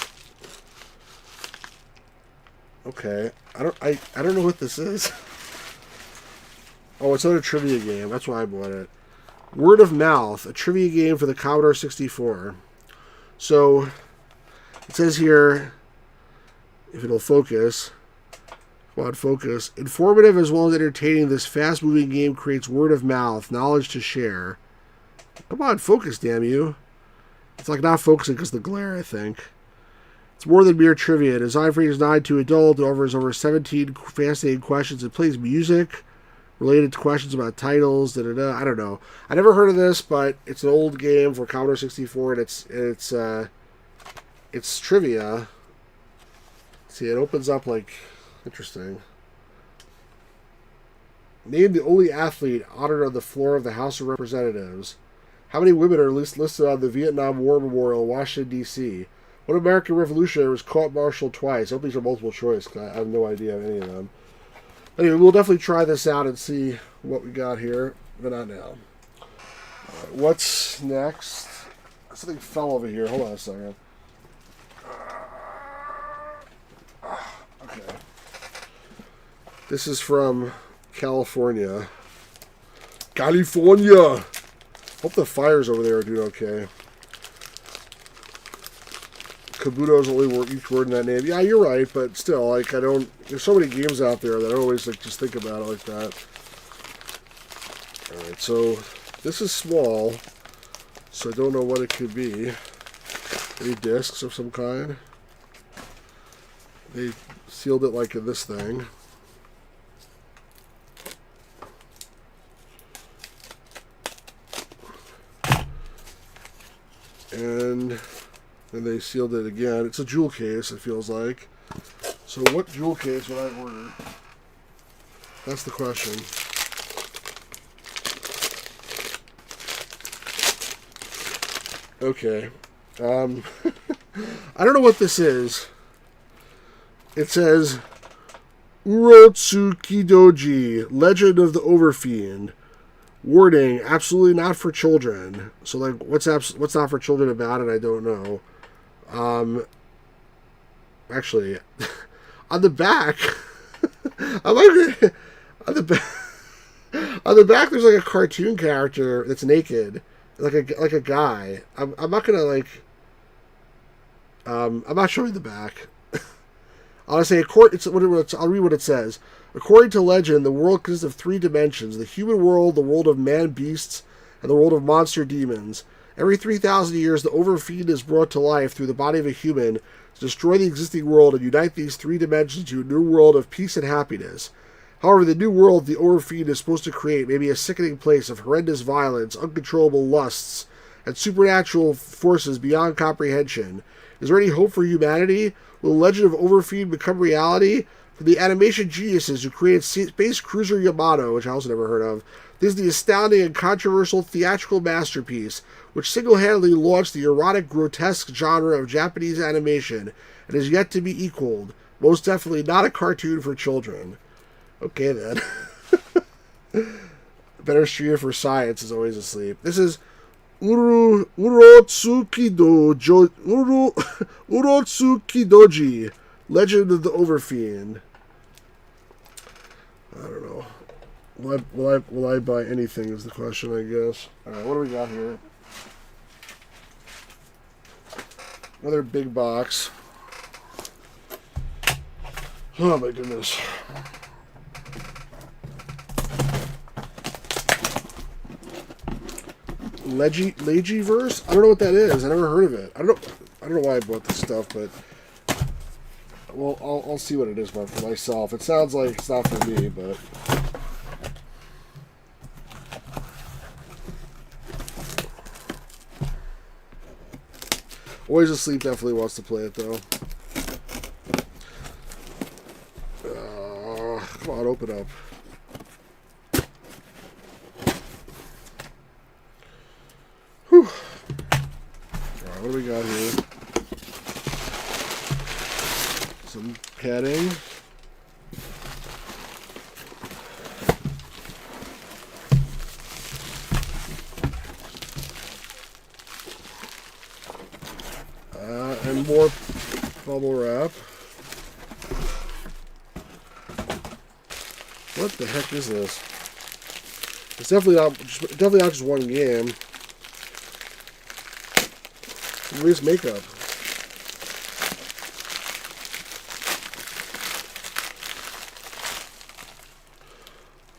Okay, I don't know what this is. Oh, it's another trivia game. That's why I bought it. Word of Mouth, a trivia game for the Commodore 64. So it says here, if it'll focus. Quad focus. Informative as well as entertaining, this fast-moving game creates word of mouth, knowledge to share. Come on, focus, damn you. It's like not focusing because of the glare, I think. It's more than mere trivia. Designed for ages 9 to adult, it offers over 17 fascinating questions. It plays music related to questions about titles. I don't know. I never heard of this, but it's an old game for Commodore 64, and it's trivia. See, it opens up like... Interesting. Named the only athlete honored on the floor of the House of Representatives. How many women are listed on the Vietnam War Memorial in Washington, D.C.? What American revolutionary was court-martialed twice? I hope these are multiple choice, because I have no idea of any of them. Anyway, we'll definitely try this out and see what we got here, but not now. What's next? Something fell over here. Hold on a second. Okay. This is from California. California! Hope the fires over there are doing okay. Kabuto is only each word in that name. Yeah, you're right, but still, like, I don't... There's so many games out there that I always, like, just think about it like that. Alright, so this is small, so I don't know what it could be. Any discs of some kind. They sealed it like in this thing. And then they sealed it again. It's a jewel case, it feels like. So what jewel case would I order? That's the question. Okay. I don't know what this is. It says Urotsukidoji, Legend of the Overfiend. Warning, absolutely not for children. So, like, what's not for children about it, I don't know. Actually, on the back, on the back, there's like a cartoon character that's naked, like a guy. I'm not gonna like. I'm not showing the back. I'll say I'll read what it says. According to legend, the world consists of 3 dimensions: the human world, the world of man-beasts, and the world of monster-demons. Every 3,000 years, the Overfiend is brought to life through the body of a human to destroy the existing world and unite these 3 dimensions to a new world of peace and happiness. However, the new world the Overfiend is supposed to create may be a sickening place of horrendous violence, uncontrollable lusts, and supernatural forces beyond comprehension. Is there any hope for humanity? Will the legend of Overfiend become reality? For the animation geniuses who created Space Cruiser Yamato, which I also never heard of, this is the astounding and controversial theatrical masterpiece, which single-handedly launched the erotic grotesque genre of Japanese animation and is yet to be equaled. Most definitely not a cartoon for children. Okay, then. Better streamer for science is always asleep. This is Urotsukidoji, Legend of the Overfiend. I don't know. Will I buy anything is the question, I guess. Alright, what do we got here? Another big box. Oh my goodness. Legiverse? I don't know what that is. I never heard of it. I don't know why I bought this stuff, but well, I'll see what it is for myself. It sounds like it's not for me, but Always Asleep definitely wants to play it though. Come on, open up. Whew. Alright, what do we got here? Some padding. And more bubble wrap. What the heck is this? It's definitely not just one game. Where's makeup?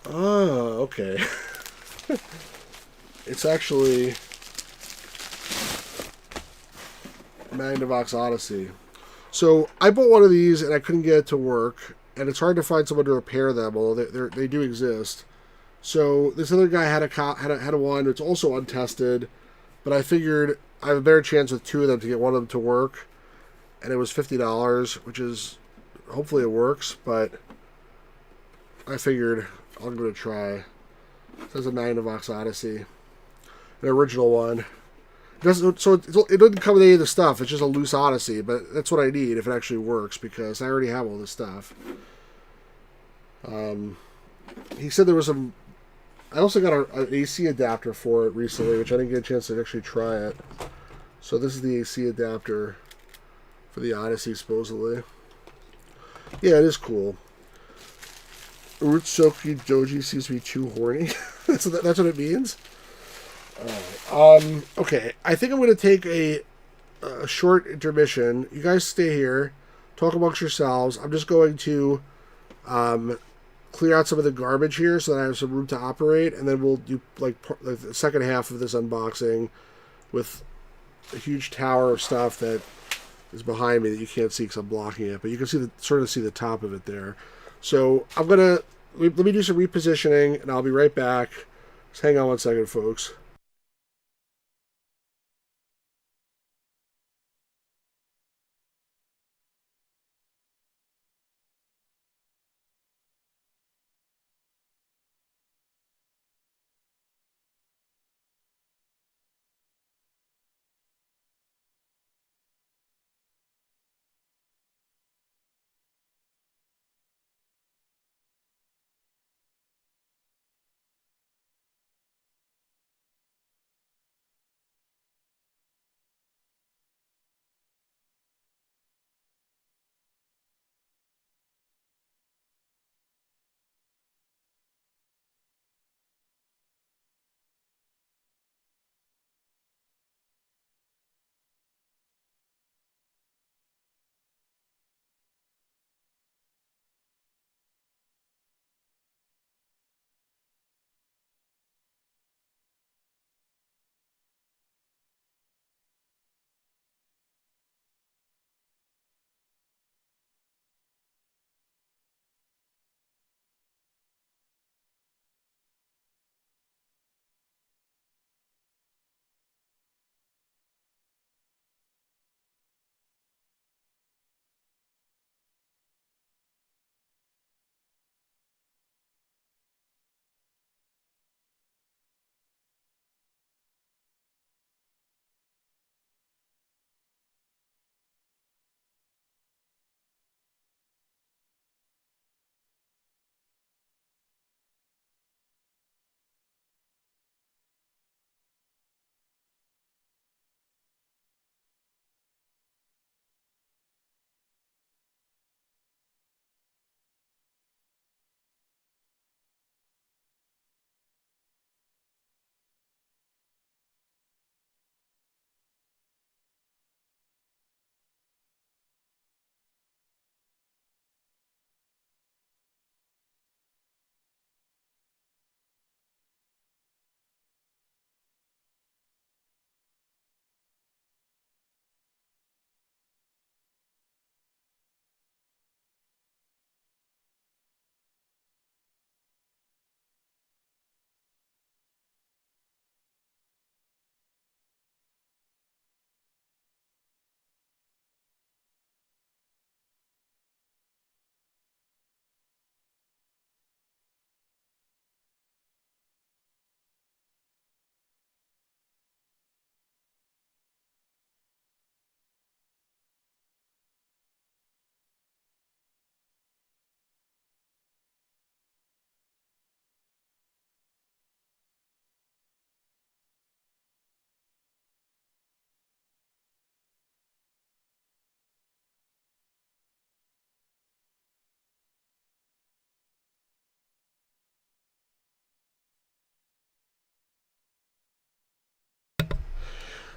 Ah, okay. It's actually Magnavox Odyssey. So I bought one of these and I couldn't get it to work, and it's hard to find someone to repair them, although they do exist. So this other guy had a one that's also untested, but I figured I have a better chance with 2 of them to get one of them to work, and it was $50, which is hopefully it works, but I figured I'll give it a try. It says a Magnavox Odyssey, an original one. It doesn't come with any of the stuff. It's just a loose Odyssey, but that's what I need if it actually works, because I already have all this stuff. He said there was some. I also got an AC adapter for it recently, which I didn't get a chance to actually try it. So this is the AC adapter for the Odyssey, supposedly. Yeah, it is cool. Urotsukidoji seems to be too horny. that's what it means. Okay, I think I'm going to take a a short intermission. You guys stay here, talk amongst yourselves. I'm just going to clear out some of the garbage here so that I have some room to operate, and then we'll do like the second half of this unboxing with a huge tower of stuff that is behind me that you can't see because I'm blocking it, but you can see sort of see the top of it there. So I'm gonna let me do some repositioning, and I'll be right back. Just hang on one second, folks.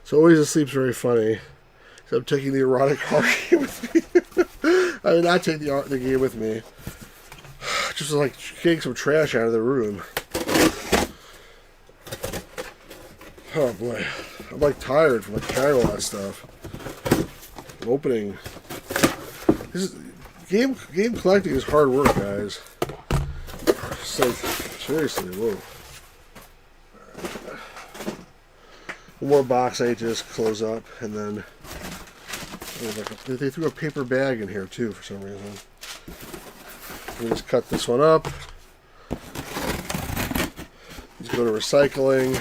So always asleep's very funny. So I'm taking the erotic horror game with me. I mean, not take the game with me. Just like getting some trash out of the room. Oh boy, I'm like tired from like carrying all that stuff. Opening. This is, game collecting is hard work, guys. It's like seriously, whoa. One more box I need to just close up, and then they threw a paper bag in here too for some reason. Let me just cut this one up. Let's go to recycling.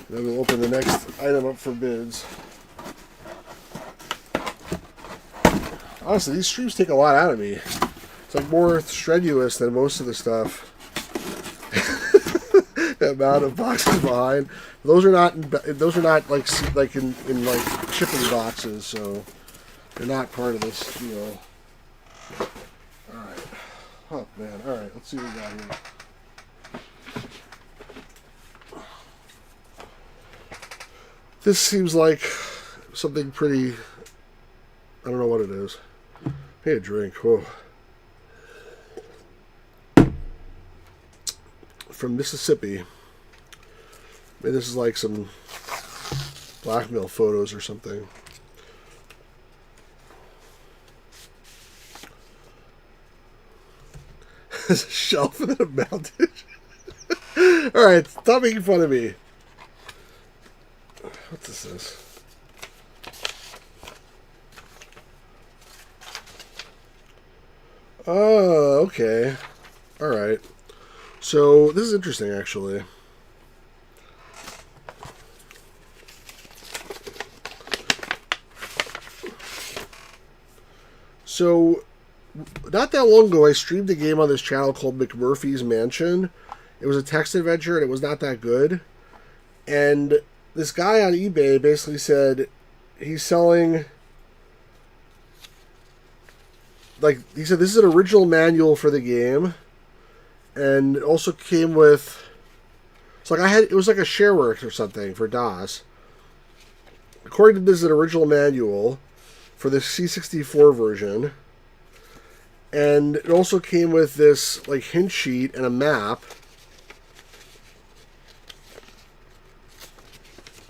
Then we'll open the next item up for bids. Honestly, these streams take a lot out of me. It's like more strenuous than most of the stuff. The amount of boxes behind. Those are not like in like shipping boxes, so they're not part of this deal. All right. Oh man. All right. Let's see what we got here. This seems like something pretty. I don't know what it is. Hey, a drink. Oh. From Mississippi. Maybe this is like some blackmail photos or something. There's a shelf and a mountain. Alright, stop making fun of me. What is this? Oh, okay. Alright. So, this is interesting, actually. So, not that long ago, I streamed a game on this channel called McMurphy's Mansion. It was a text adventure, and it was not that good. And this guy on eBay basically said he's selling... Like, he said this is an original manual for the game. And it also came with... It's like it was like a shareworks or something for DOS. According to this, is an original manual for the C64 version. And it also came with this like hint sheet and a map.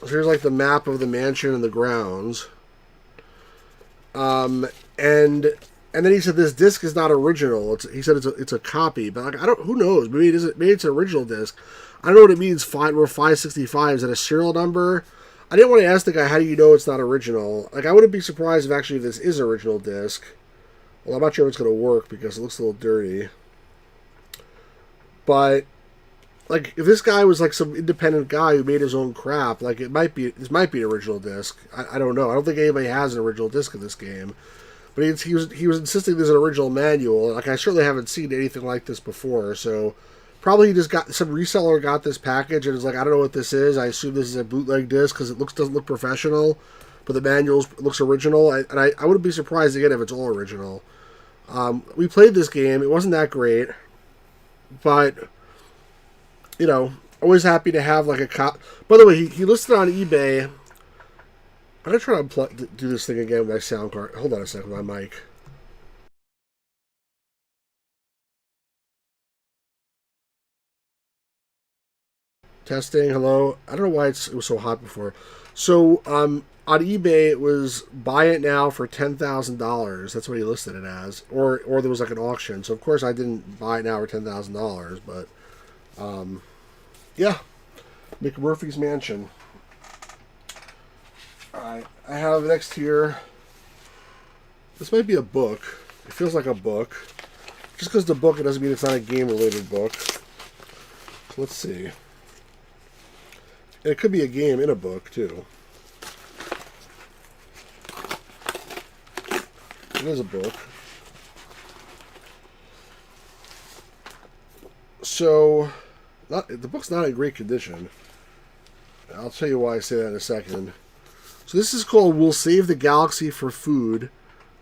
So here's like the map of the mansion and the grounds. And then he said this disc is not original. He said it's a copy, but like who knows? Maybe it's an original disc. I don't know what it means. We're 565. Is that a serial number? I didn't want to ask the guy, how do you know it's not original? Like, I wouldn't be surprised if this is an original disc. Well, I'm not sure if it's going to work because it looks a little dirty. But, like, if this guy was, like, some independent guy who made his own crap, like, this might be an original disc. I don't know. I don't think anybody has an original disc of this game. But he was insisting there's an original manual. Like, I certainly haven't seen anything like this before, so... Probably he just got some reseller got this package and is like, I don't know what this is. I assume this is a bootleg disc because it doesn't look professional, but the manual looks original. I wouldn't be surprised again if it's all original. We played this game. It wasn't that great, but you know, always happy to have like a cop. By the way, he listed on eBay. I'm gonna try to do this thing again with my sound card. Hold on a second, my mic. Testing, hello. I don't know why it was so hot before. So, on eBay, it was buy it now for $10,000. That's what he listed it as. Or there was like an auction. So, of course, I didn't buy it now for $10,000. But, yeah. McMurphy's Mansion. Alright, I have next here. This might be a book. It feels like a book. Just because the book, it doesn't mean it's not a game-related book. So let's see. And it could be a game in a book, too. It is a book. So, the book's not in great condition. I'll tell you why I say that in a second. So this is called We'll Save the Galaxy for Food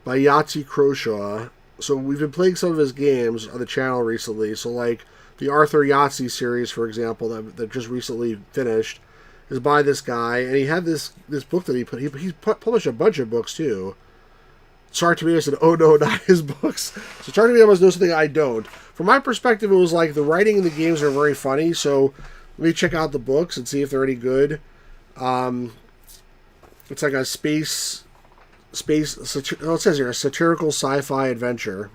by Yahtzee Croshaw. So we've been playing some of his games on the channel recently. So like the Arthur Yahtzee series, for example, that just recently finished, is by this guy, and he had this book that he published a bunch of books too. Shark Tomato said, "Oh no, not his books." So Shark Tomato must know something I don't. From my perspective, it was like the writing in the games are very funny. So let me check out the books and see if they're any good. It's like a space. Oh, it says here a satirical sci-fi adventure.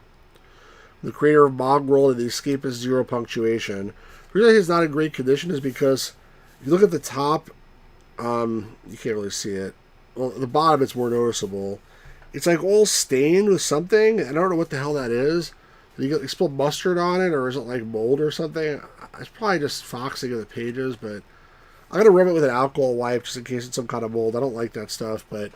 The creator of Bogworld and the escapist Zero Punctuation. The reason it's not in great condition is because if you look at the top, you can't really see it. Well, the bottom it's more noticeable. It's like all stained with something. I don't know what the hell that is. You spilled mustard on it, or is it like mold or something? It's probably just foxing of the pages, but I'm going to rub it with an alcohol wipe just in case it's some kind of mold. I don't like that stuff, but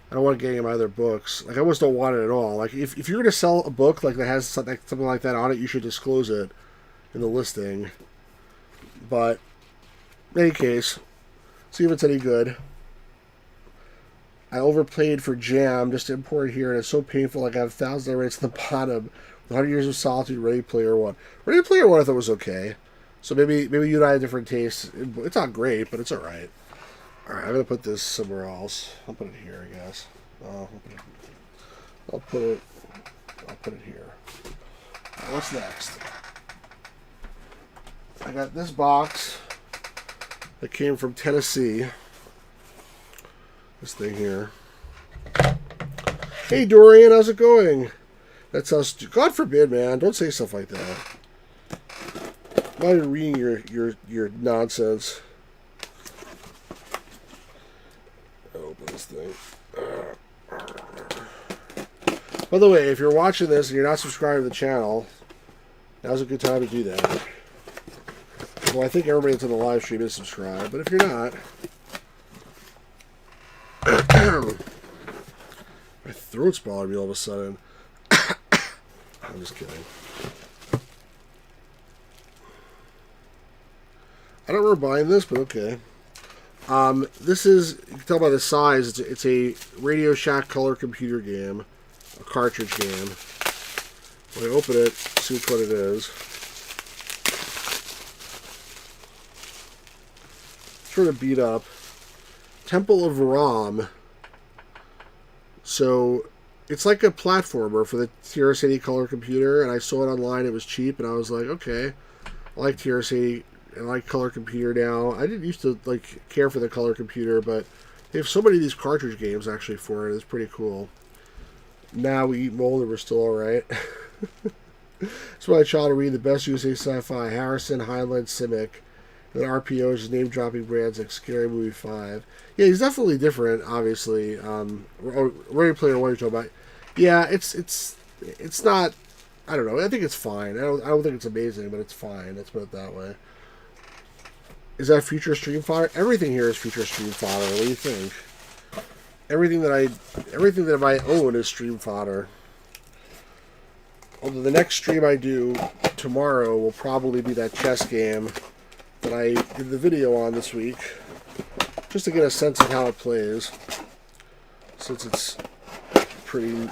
I don't want to get any of my other books. Like, I almost don't want it at all. Like, if you're going to sell a book like that has something like that on it, you should disclose it in the listing. But in any case, see if it's any good. I overplayed for Jam, just to import here, and it's so painful. Like, I have thousands of rates at the bottom. 100 Years of Solitude, Ready Player One. Ready Player One I thought was okay. So maybe you and I have different tastes. It's not great, but it's alright. Alright, I'm going to put this somewhere else. I'll put it here, I guess. I'll put it here. Right, what's next? I got this box that came from Tennessee. This thing here. Hey Dorian, how's it going? That's how God forbid, man. Don't say stuff like that. I'm not even reading your nonsense. Open this thing. By the way, if you're watching this and you're not subscribed to the channel, now's a good time to do that. Well, I think everybody that's on the live stream is subscribed, but if you're not, my throat's bothering me all of a sudden. I'm just kidding. I don't remember buying this, but okay. This is, you can tell by the size, it's a Radio Shack color computer game, a cartridge game. When I open it, see what it is. Sort of beat up. Temple of Ram. So it's like a platformer for the TRS-80 color computer, and I saw it online. It was cheap, and I was like, okay, I like TRS-80 and I like color computer now. I didn't used to like care for the color computer, but they have so many of these cartridge games actually for it. It's pretty cool. Now we eat mold and we're still all right. That's why I try to read the best USA sci-fi: Harrison, Heinlein, Simic. And RPO is name dropping brands like Scary Movie 5. Yeah, he's definitely different, obviously. Ready Player One you're talking about. Yeah, it's not, I don't know. I think it's fine. I don't think it's amazing, but it's fine. Let's put it that way. Is that future stream fodder? Everything here is future stream fodder. What do you think? Everything that I own is stream fodder. Although the next stream I do tomorrow will probably be that chess game that I did the video on this week, just to get a sense of how it plays, since it's pretty,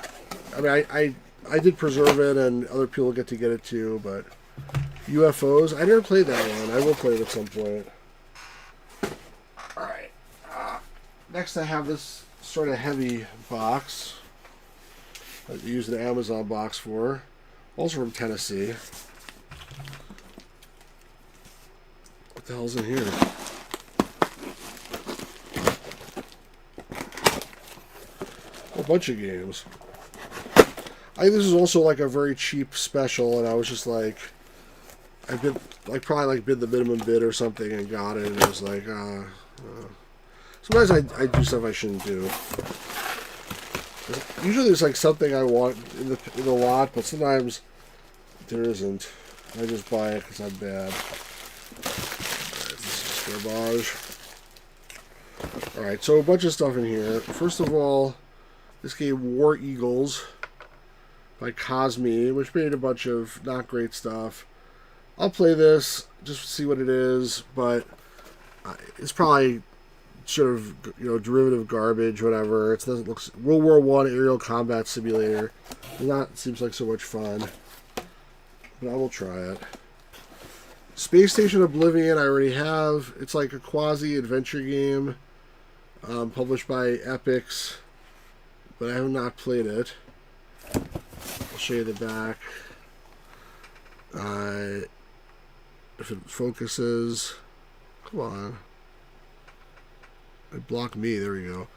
I mean, I did preserve it, and other people get it too, but UFOs, I never played that one. I will play it at some point. Alright, next I have this sort of heavy box that you use an Amazon box for, also from Tennessee. What the hell's in here? A bunch of games. I think this is also like a very cheap special, and I was just like, I bid like probably bid the minimum bid or something and got it, and I was like, sometimes I do stuff I shouldn't do. Usually there's like something I want in the lot, but sometimes there isn't. I just buy it because I'm bad. Garbage. Alright, so a bunch of stuff in here. First of all, this game War Eagles by Cosme, which made a bunch of not great stuff. I'll play this just to see what it is, but it's probably sort of, you know, derivative garbage, whatever. It doesn't look World War I aerial combat simulator. Not seems like so much fun, but I will try it. Space Station Oblivion, I already have. It's like a quasi-adventure game published by Epix, but I have not played it. I'll show you the back. If it focuses, come on. It blocked me, there we go.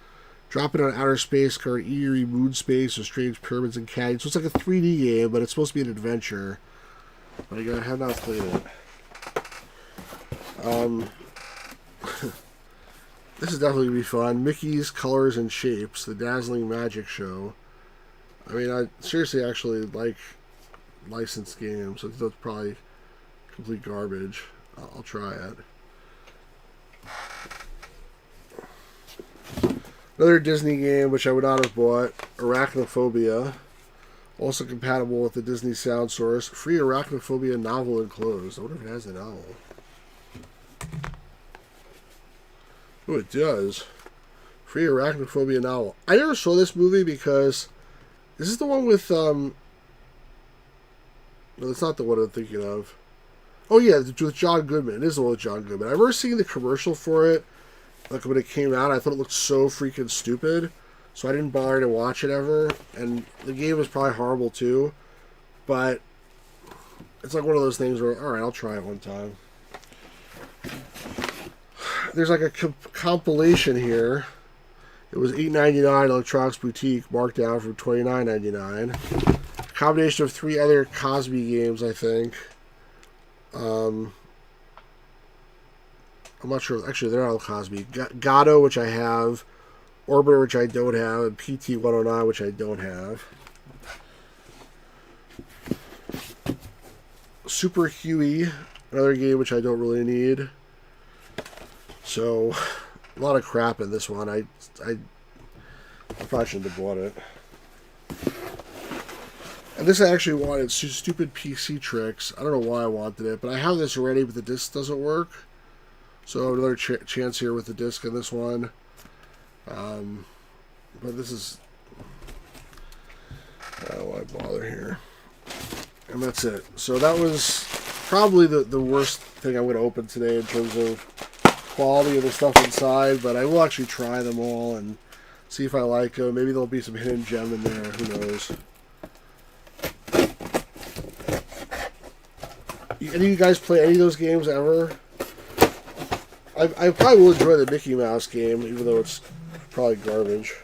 Drop it on outer space, cover eerie moon space or strange pyramids and canyons. So it's like a 3D game, but it's supposed to be an adventure. But I have not played it. This is definitely going to be fun. Mickey's Colors and Shapes, the Dazzling Magic Show. I mean, I seriously actually like licensed games, so that's probably complete garbage. I'll try it. Another Disney game, which I would not have bought, Arachnophobia. Also compatible with the Disney Sound Source. Free Arachnophobia novel enclosed. I wonder if it has the novel. Oh, it does. Free Arachnophobia novel. I never saw this movie because this is the one with no, that's not the one I'm thinking of. Oh yeah, with John Goodman. It is the one with John Goodman. I've ever seen the commercial for it. Like when it came out, I thought it looked so freaking stupid, so I didn't bother to watch it ever. And the game was probably horrible too, but it's like one of those things where, all right, I'll try it one time. There's like a compilation here. It was $8.99 Electronics Boutique, marked down from $29.99. Combination of 3 other Cosby games, I think. I'm not sure. Actually, they're all Cosby. Gato, which I have. Orbiter, which I don't have. And PT-109, which I don't have. Super Huey, another game which I don't really need. So, a lot of crap in this one. I probably shouldn't have bought it. And this I actually wanted. Stupid PC tricks. I don't know why I wanted it, but I have this already, but the disc doesn't work. So another chance here with the disc in this one. But this is... I don't know why bother here. And that's it. So that was probably the worst thing I'm going to open today in terms of quality of the stuff inside, but I will actually try them all and see if I like them. Maybe there'll be some hidden gem in there. Who knows? Any of you guys play any of those games ever? I probably will enjoy the Mickey Mouse game, even though it's probably garbage.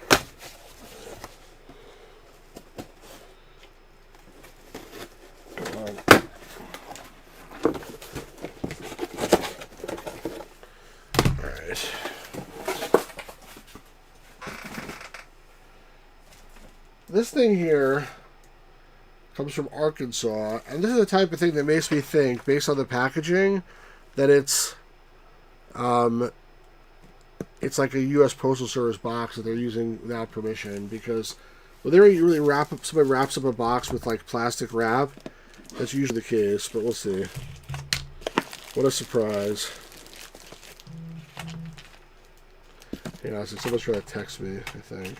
Come on. Alright. This thing here comes from Arkansas, and this is the type of thing that makes me think, based on the packaging, that it's like a U.S. Postal Service box that they're using without permission, because when they really somebody wraps up a box with like plastic wrap, that's usually the case, but we'll see. What a surprise. Yeah, so someone's trying to text me, I think.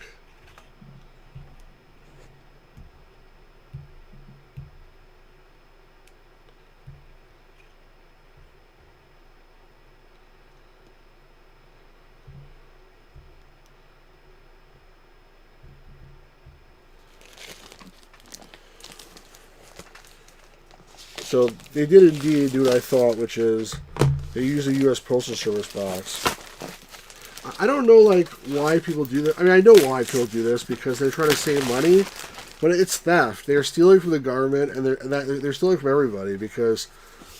So they did indeed do what I thought, which is they use a U.S. Postal Service box. I don't know like why people do that. I mean, I know why people do this, because they're trying to save money, but it's theft. They're stealing from the government, and they're stealing from everybody, because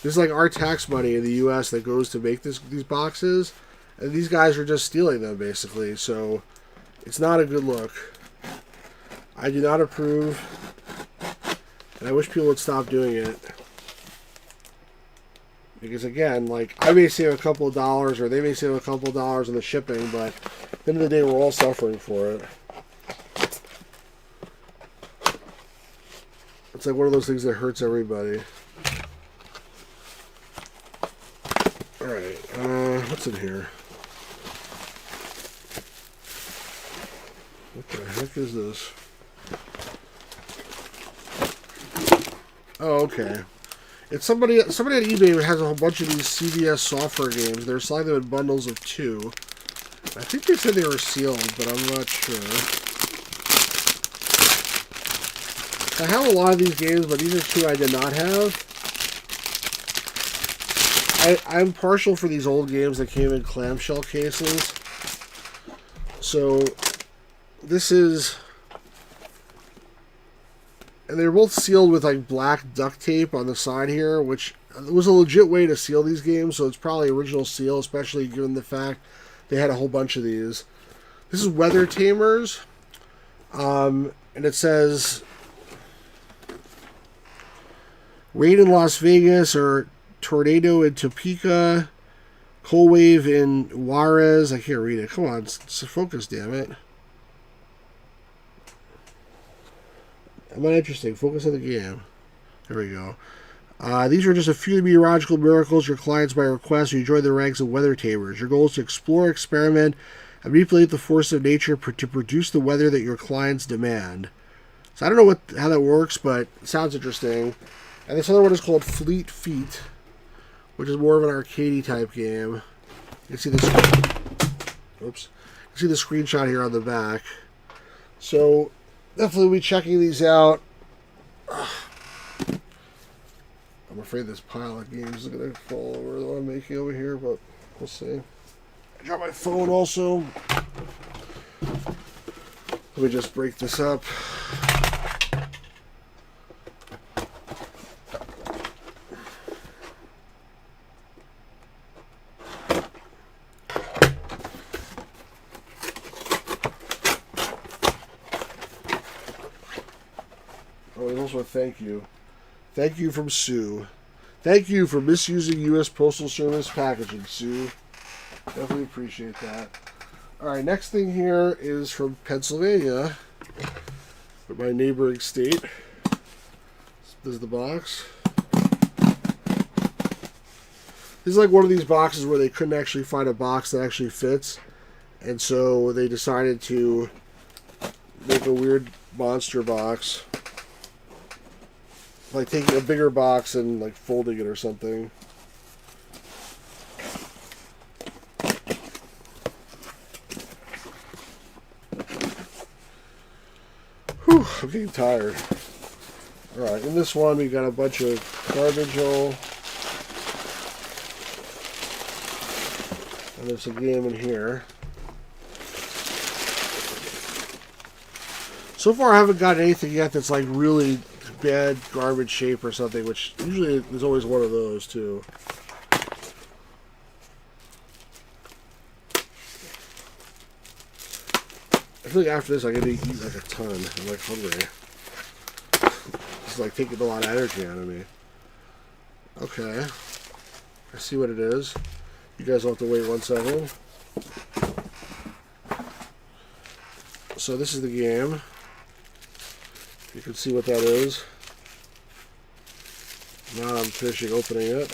this is like our tax money in the U.S. that goes to make these boxes, and these guys are just stealing them basically. So it's not a good look. I do not approve, and I wish people would stop doing it. Because again, like, I may save a couple of dollars, or they may save a couple of dollars on the shipping, but at the end of the day, we're all suffering for it. It's like one of those things that hurts everybody. Alright, what's in here? What the heck is this? Oh, okay. It's somebody at eBay has a whole bunch of these CVS software games. They're selling them in bundles of 2. I think they said they were sealed, but I'm not sure. I have a lot of these games, but these are 2 I did not have. I'm partial for these old games that came in clamshell cases. So this is... And they're both sealed with like black duct tape on the side here, which was a legit way to seal these games, so it's probably original seal, especially given the fact they had a whole bunch of these. This is Weather Tamers, and it says rain in Las Vegas, or tornado in Topeka, cold wave in Juarez. I can't read it. Come on, focus, damn it. I'm not interesting. Focus on the game. There we go. These are just a few meteorological miracles your clients might request. You join the ranks of Weather Tamers. Your goal is to explore, experiment, and manipulate the force of nature to produce the weather that your clients demand. So I don't know how that works, but it sounds interesting. And this other one is called Fleet Feet, which is more of an arcadey type game. You can see this. Oops. You see the screenshot here on the back. So definitely be checking these out. I'm afraid this pile of games is going to fall over that I'm making over here, but we'll see. I dropped my phone also. Let me just break this up. Oh, and also a thank you. Thank you from Sue. Thank you for misusing U.S. Postal Service packaging, Sue. Definitely appreciate that. Alright, next thing here is from Pennsylvania, my neighboring state. This is the box. This is like one of these boxes where they couldn't actually find a box that actually fits, and so they decided to make a weird monster box. Like taking a bigger box and like folding it or something. Whew, I'm getting tired. Alright, in this one we got a bunch of garbage hole. And there's a game in here. So far I haven't got anything yet that's like really bad garbage shape or something, which usually there's always one of those too. I feel like after this I gotta eat like a ton. I'm like hungry. It's like taking a lot of energy out of me. Okay. I see what it is. You guys will have to wait 1 second. So this is the game. You can see what that is. Now I'm finishing opening it.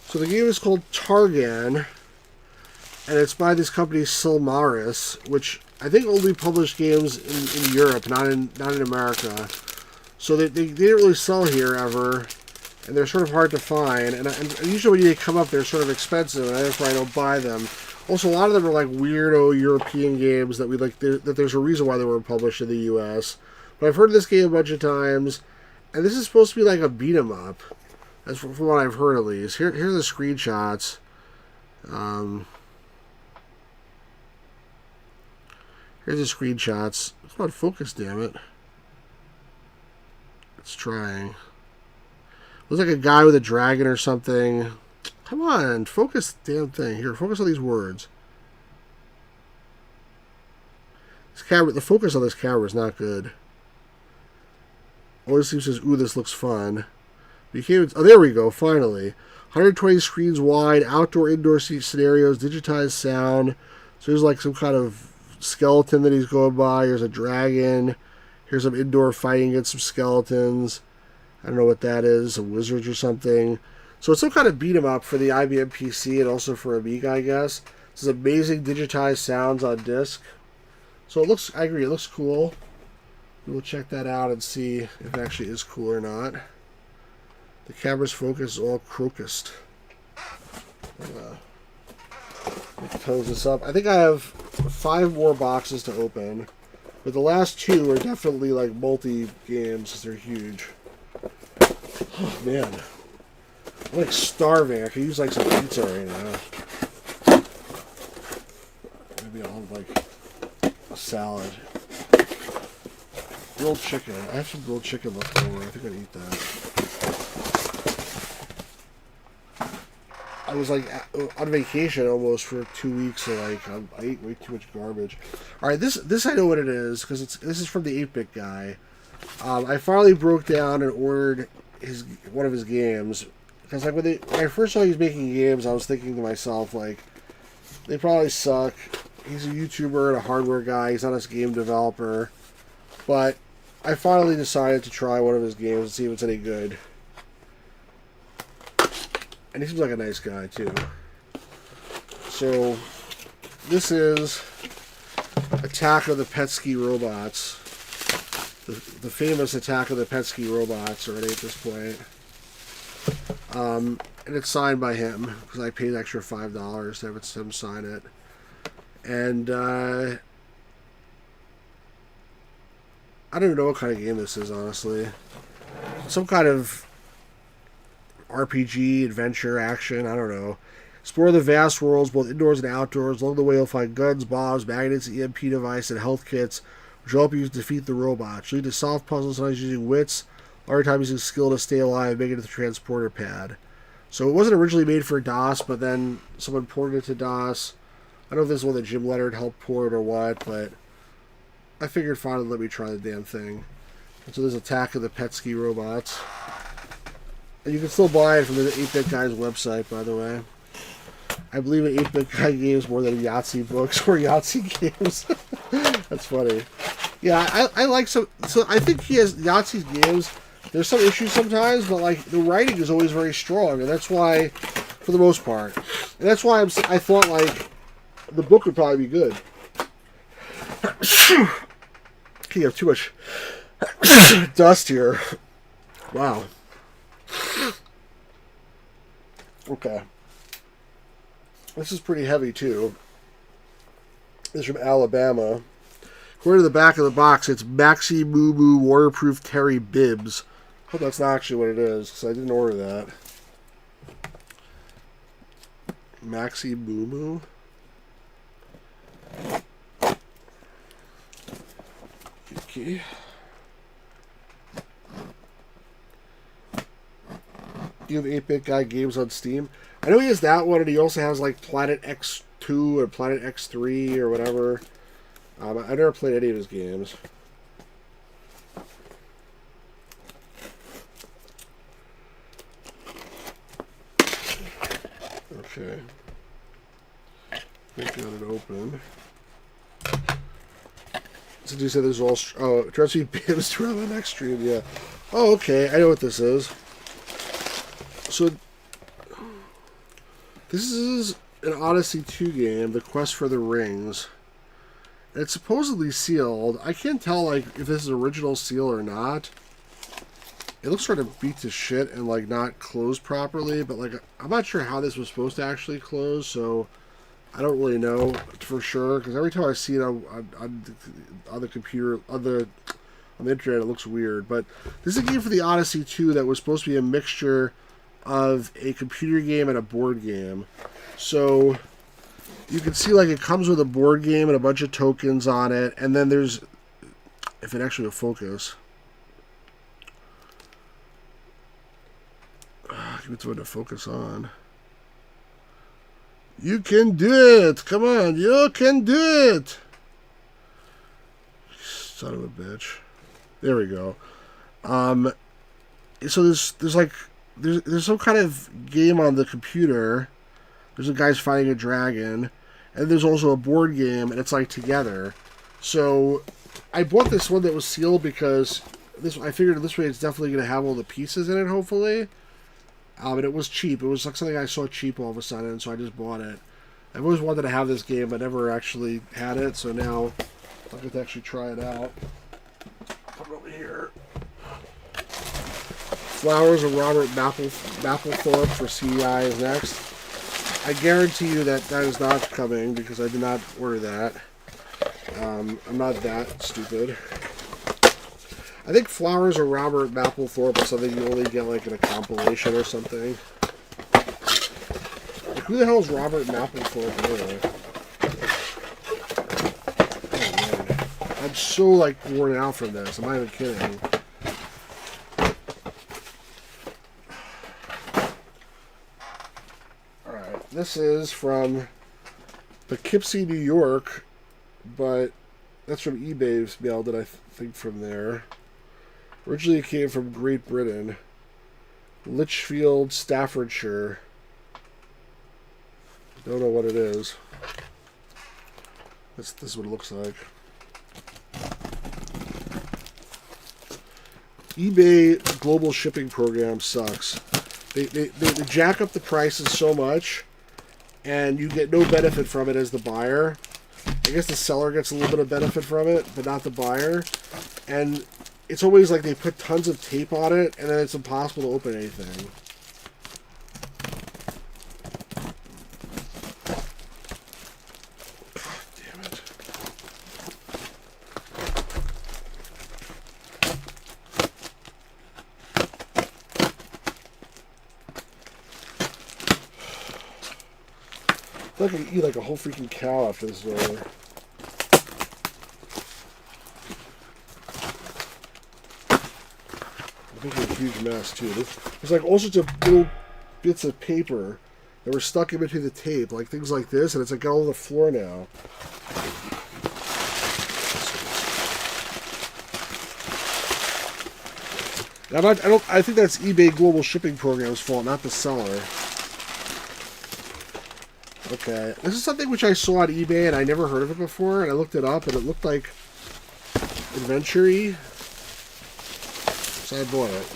So the game is called Targan, and it's by this company Silmaris, which I think only published games in Europe, not in America. So they didn't really sell here ever, and they're sort of hard to find. And usually when they come up, they're sort of expensive, and that's why I don't buy them. Also, a lot of them are like weirdo European games that we like. That there's a reason why they were published in the U.S. But I've heard of this game a bunch of times, and this is supposed to be like a beat 'em up. That's from what I've heard, at least. Here are the screenshots. Here's the screenshots. Come on, focus, damn it. It's trying. Looks like a guy with a dragon or something. Come on, focus the damn thing. Here, focus on these words. This camera, the focus on this camera is not good. Always seems says, ooh, this looks fun. Oh, there we go, finally. 120 screens wide, outdoor, indoor scenarios, digitized sound. So there's like some kind of skeleton that he's going by. Here's a dragon. Here's some indoor fighting against some skeletons. I don't know what that is, some wizards or something. So it's some kind of beat 'em up for the IBM PC and also for Amiga, I guess. This is amazing digitized sounds on disc. So it looks, I agree, it looks cool. We'll check that out and see if it actually is cool or not. The camera's focus is all crocused. Close this up. I think I have 5 more boxes to open, but the last 2 are definitely like multi games because they're huge. Oh man, I'm like starving. I could use like some pizza right now. Maybe I'll have like a salad. Grilled chicken. I have some grilled chicken left over. I think I'd eat that. I was like on vacation almost for 2 weeks, so like I ate way too much garbage. All right, this I know what it is because this is from the 8-Bit Guy. I finally broke down and ordered one of his games because like when I first saw he was making games, I was thinking to myself like they probably suck. He's a YouTuber and a hardware guy. He's not a game developer, but I finally decided to try one of his games and see if it's any good. And he seems like a nice guy, too. So, this is Attack of the Petsky Robots. The famous Attack of the Petsky Robots already at this point. And it's signed by him, because I paid extra $5 to have him sign it. And, I don't even know what kind of game this is, honestly. Some kind of RPG, adventure, action, I don't know. Explore the vast worlds, both indoors and outdoors. Along the way, you'll find guns, bombs, magnets, EMP device, and health kits, which will help you defeat the robots. You'll need to solve puzzles, sometimes using wits, other times using skill to stay alive and make it to the transporter pad. So it wasn't originally made for DOS, but then someone ported it to DOS. I don't know if this is one that Jim Leonard helped port or what, but I figured finally let me try the damn thing. And so there's Attack of the Petsky Robots. And you can still buy it from the 8-Bit Guy's website, by the way. I believe in 8-Bit Guy games more than Yahtzee books or Yahtzee games. That's funny. Yeah, I like some... So I think he has Yahtzee's games. There's some issues sometimes, but like the writing is always very strong, and that's why, for the most part, and that's why I thought like the book would probably be good. You have too much dust here. Wow. Okay. This is pretty heavy too. This is from Alabama. According to the back of the box, it's Maxi Moo Moo Waterproof Terry Bibs. Hope that's not actually what it is, because I didn't order that. Maxi Moo Moo? Okay. You have 8-Bit Guy games on Steam. I know he has that one, and he also has like Planet X2 or Planet X3 or whatever. I never played any of his games. Okay. I think got it open. So you said this is all... Oh, trust me, Bibs to run the next stream, yeah. Oh, okay, I know what this is. So, this is an Odyssey 2 game, The Quest for the Rings. And it's supposedly sealed. I can't tell, like, if this is original seal or not. It looks sort of beat to shit and, like, not closed properly, but, like, I'm not sure how this was supposed to actually close, so I don't really know for sure, because every time I see it on the computer, on the internet, it looks weird. But this is a game for the Odyssey 2 that was supposed to be a mixture of a computer game and a board game. So you can see, like, it comes with a board game and a bunch of tokens on it, and then there's, if it actually will focus, give it to focus on. You can do it! Come on, you can do it! Son of a bitch. There we go. So there's like there's some kind of game on the computer. There's a guy's fighting a dragon, and there's also a board game, and it's like together. So I bought this one that was sealed because I figured this way it's definitely going to have all the pieces in it, hopefully. And it was cheap. It was like something I saw cheap all of a sudden, so I just bought it. I've always wanted to have this game, but never actually had it, so now I'll get to actually try it out. Put it over here. Flowers of Robert Mapplethorpe for CEI is next. I guarantee you that is not coming because I did not order that. I'm not that stupid. I think Flowers of Robert Mapplethorpe is something you only get like in a compilation or something. Like, who the hell is Robert Mapplethorpe anyway? Oh, man. I'm so like worn out from this. I'm not even kidding. Alright, this is from Poughkeepsie, New York, but that's from eBay's mail that I think from there. Originally it came from Great Britain. Lichfield, Staffordshire. Don't know what it is. This is what it looks like. eBay global shipping program sucks. They jack up the prices so much, and you get no benefit from it as the buyer. I guess the seller gets a little bit of benefit from it, but not the buyer. And it's always like they put tons of tape on it, and then it's impossible to open anything. Damn it. I feel like I could eat like a whole freaking cow after this is over. I'm making a huge mess too. There's like all sorts of little bits of paper that were stuck in between the tape, like things like this, and it's like got all over the floor now. I think that's eBay Global Shipping Program's fault, not the seller. Okay, this is something which I saw on eBay and I never heard of it before, and I looked it up and it looked like adventure-y, so I bought it.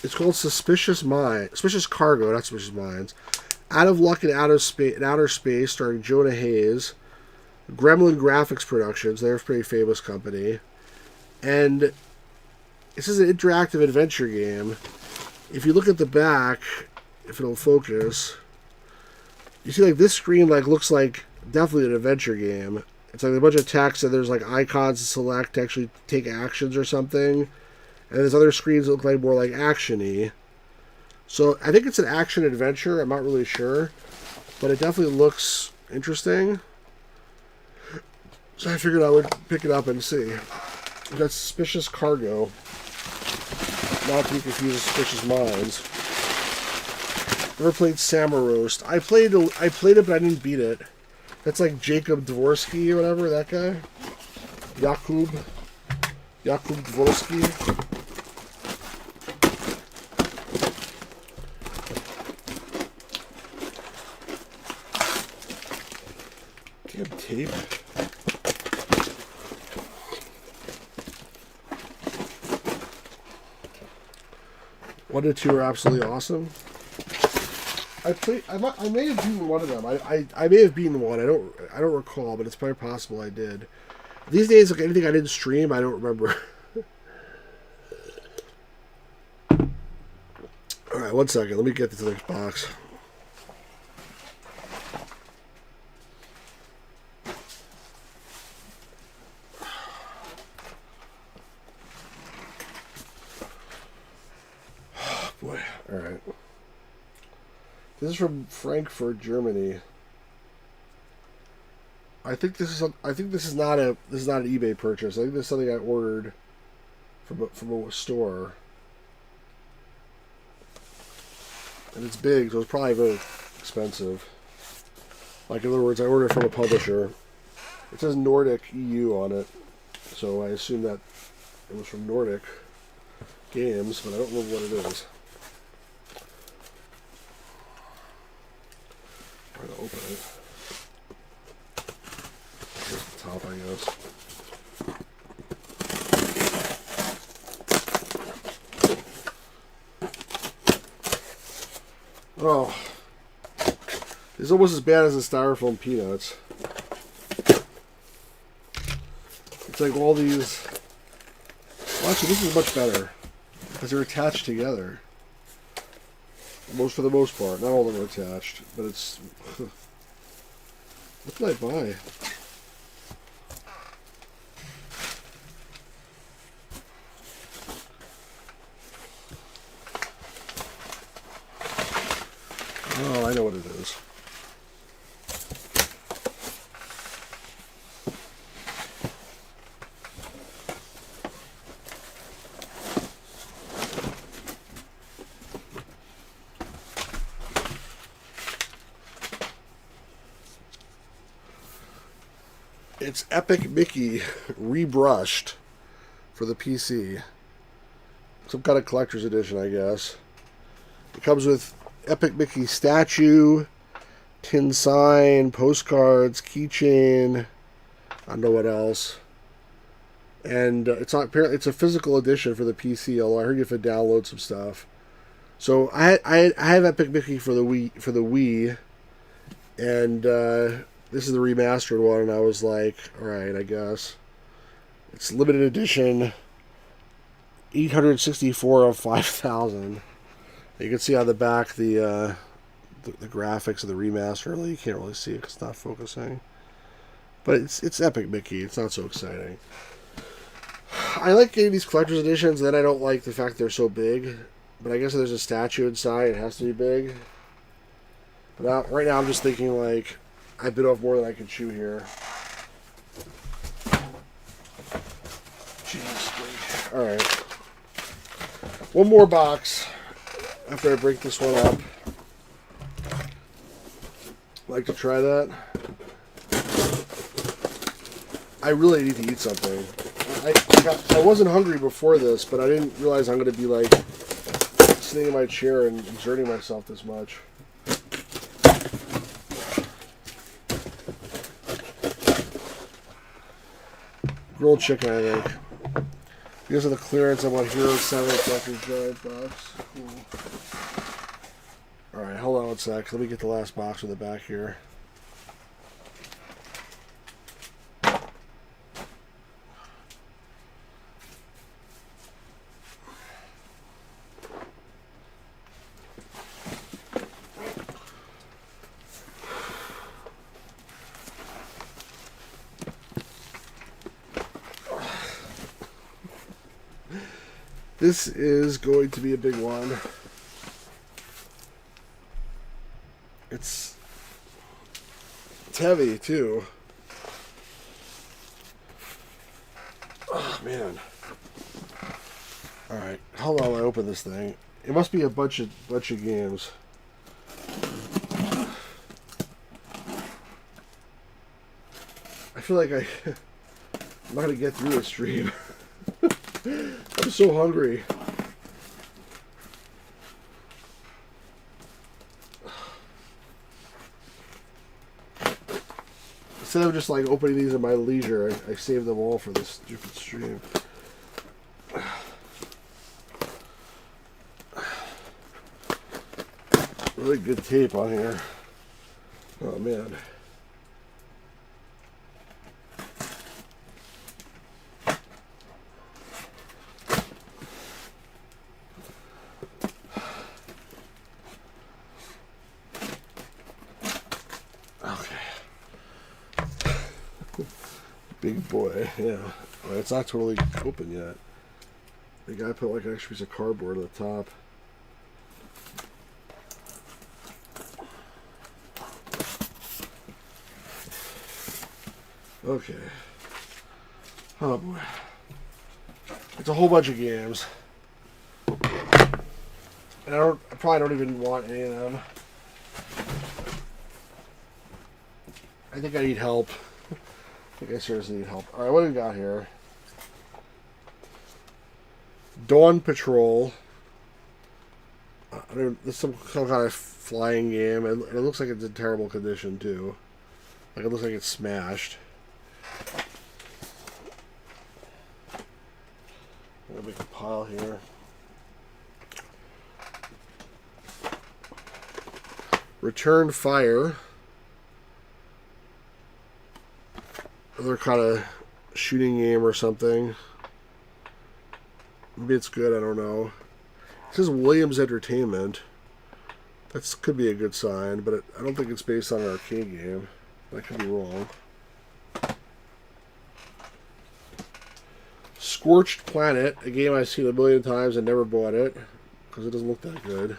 It's called Suspicious Cargo, not Suspicious Minds. Out of Luck in Outer Space, starring Jonah Hayes. Gremlin Graphics Productions, they're a pretty famous company. And this is an interactive adventure game. If you look at the back, if it'll focus, you see like this screen like looks like definitely an adventure game. It's like a bunch of text and there's like icons to select to actually take actions or something. And there's other screens that look like more like action-y. So I think it's an action adventure. I'm not really sure, but it definitely looks interesting. So I figured I would pick it up and see. We got Suspicious Cargo, not to be confused with Suspicious Minds. Never played Samarost. I played it, but I didn't beat it. That's like Jacob Dvorsky or whatever, that guy. Jakub Dvorsky. Damn tape. One and two are absolutely awesome. I may have beaten one of them. I may have beaten one. I don't recall, but it's very possible I did. These days, like anything I didn't stream, I don't remember. All right, 1 second. Let me get to the next box. Boy, all right. This is from Frankfurt, Germany. I think this is not an eBay purchase. I think this is something I ordered from a store. And it's big, so it's probably very expensive. Like, in other words, I ordered it from a publisher. It says Nordic EU on it, so I assume that it was from Nordic Games, but I don't remember what it is. I'm trying to open it. Here's the top, I guess. Oh, it's almost as bad as the Styrofoam Peanuts. It's like all these. Well, actually, this is much better because they're attached together. For the most part, not all of them are attached, but it's. What did I buy? Oh, I know what it is. It's Epic Mickey rebrushed for the PC. Some kind of collector's edition, I guess. It comes with Epic Mickey statue, tin sign, postcards, keychain, I don't know what else. And it's not apparently it's a physical edition for the PC. Although I heard you have to download some stuff. So I have Epic Mickey for the Wii, and this is the remastered one. And I was like, all right, I guess it's limited edition, 864 of 5,000. You can see on the back the graphics of the remaster. You can't really see it because it's not focusing. But it's Epic Mickey. It's not so exciting. I like getting these collector's editions. Then I don't like the fact they're so big. But I guess if there's a statue inside, it has to be big. But right now I'm just thinking like I bit off more than I can chew here. Jeez. All right. One more box after I break this one up. Like to try that? I really need to eat something. I wasn't hungry before this, but I didn't realize I'm going to be like sitting in my chair and exerting myself this much. Grilled chicken, I think. Because of the clearance, I want Hero 7 Collector's Giant box. Cool. Alright, hold on one sec. Let me get the last box in the back here. This is going to be a big one. It's heavy too. Oh man. Alright, hold on while I open this thing. It must be a bunch of games. I feel like I'm not gonna get through this stream. I'm so hungry. Instead of just like opening these at my leisure, I saved them all for this stupid stream. Really good tape on here. Oh man. Big boy, yeah. Well, it's not totally open yet. The guy put like an extra piece of cardboard at the top. Okay. Oh boy. It's a whole bunch of games. And I probably don't even want any of them. I think I need help. I think I seriously need help. Alright, what do we got here? Dawn Patrol. This is some kind of flying game. And it looks like it's in terrible condition, too. Like, it looks like it's smashed. I'm gonna make a pile here. Return Fire. Another kind of shooting game or something. Maybe it's good, I don't know. It says Williams Entertainment. That could be a good sign, but I don't think it's based on an arcade game. I could be wrong. Scorched Planet, a game I've seen a million times and never bought it because it doesn't look that good.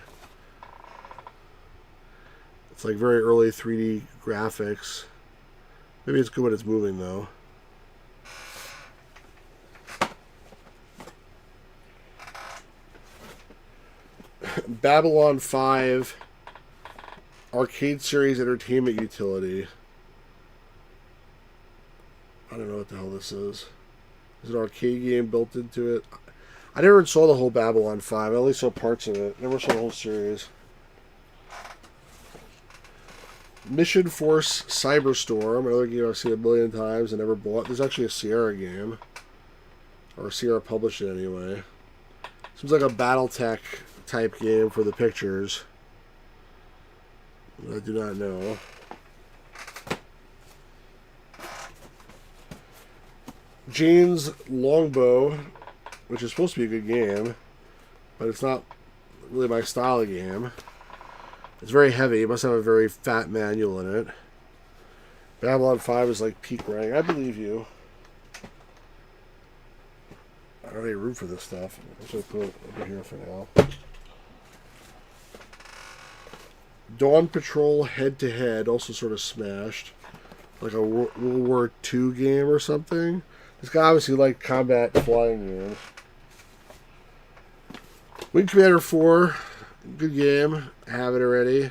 It's like very early 3D graphics. Maybe it's good when it's moving, though. Babylon 5 Arcade Series Entertainment Utility. I don't know what the hell this is. There's an arcade game built into it. I never saw the whole Babylon 5. I only saw parts of it. Never saw the whole series. Mission Force Cyberstorm, another game I've seen a million times and never bought. There's actually a Sierra game. Or Sierra published it anyway. Seems like a Battletech type game for the pictures. I do not know. Jane's Longbow, which is supposed to be a good game, but it's not really my style of game. It's very heavy. It must have a very fat manual in it. Babylon 5 is like peak rank. I believe you. I don't have any room for this stuff. I'm just going to put it over here for now. Dawn Patrol head-to-head, also sort of smashed. Like a World War II game or something. This guy obviously liked combat flying games. Wing Commander 4, good game. I have it already.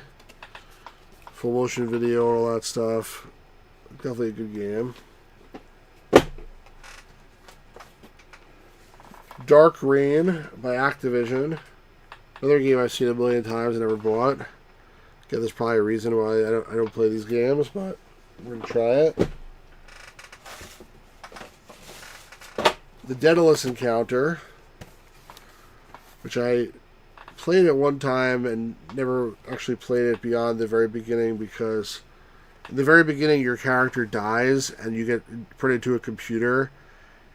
Full motion video, all that stuff. Definitely a good game. Dark Reign by Activision. Another game I've seen a million times and never bought. Again, there's probably a reason why I don't play these games, but we're gonna try it. The Daedalus Encounter, which I played at one time and never actually played it beyond the very beginning, because in the very beginning your character dies and you get put into a computer,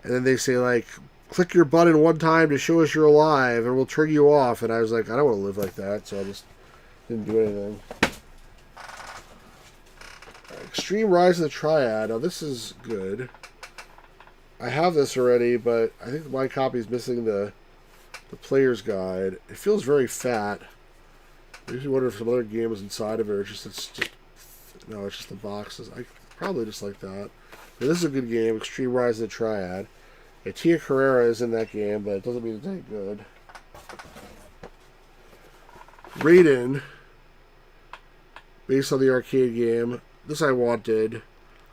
and then they say like, click your button one time to show us you're alive and we'll turn you off, and I was like, I don't want to live like that, so I just didn't do anything. Extreme Rise of the Triad. Now this is good. I have this already, but I think my copy is missing the player's guide. It feels very fat. I usually wonder if some other game is inside of it, or it's just no, it's just the boxes. I probably just like that. But this is a good game. Extreme Rise of the Triad. Tia Carrera is in that game, but it doesn't mean it's any good. Raiden, based on the arcade game. This I wanted.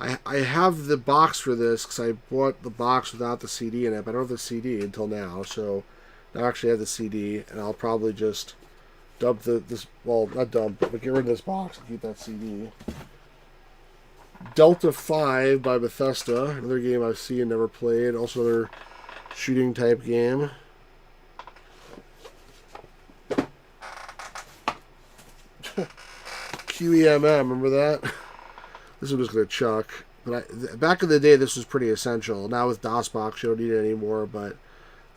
I have the box for this because I bought the box without the CD in it, but I don't have the CD until now, so now I actually have the CD, and I'll probably just dump not dump, but get rid of this box and keep that CD. Delta 5 by Bethesda, another game I've seen and never played, also another shooting type game. QEMM, remember that? This one was going to chuck. But back in the day, this was pretty essential. Now with DOSBox, you don't need it anymore, but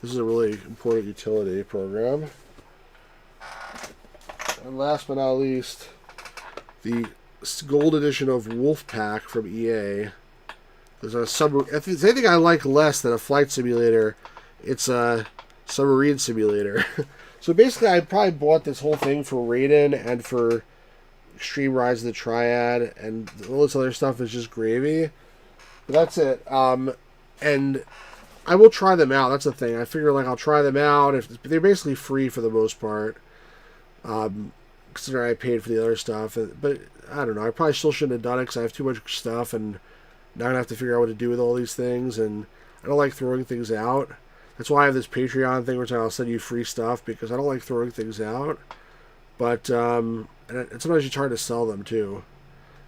this is a really important utility program. And last but not least, the gold edition of Wolfpack from EA. There's a if there's anything I like less than a flight simulator, it's a submarine simulator. So basically, I probably bought this whole thing for Raiden and for Extreme Rise of the Triad, and all this other stuff is just gravy. But that's it. And I will try them out. That's the thing. I figure like I'll try them out. If they're basically free for the most part, considering I paid for the other stuff. But I don't know. I probably still shouldn't have done it because I have too much stuff, and now I'm gonna have to figure out what to do with all these things. And I don't like throwing things out. That's why I have this Patreon thing, which I'll send you free stuff, because I don't like throwing things out. But and sometimes it's hard to sell them too.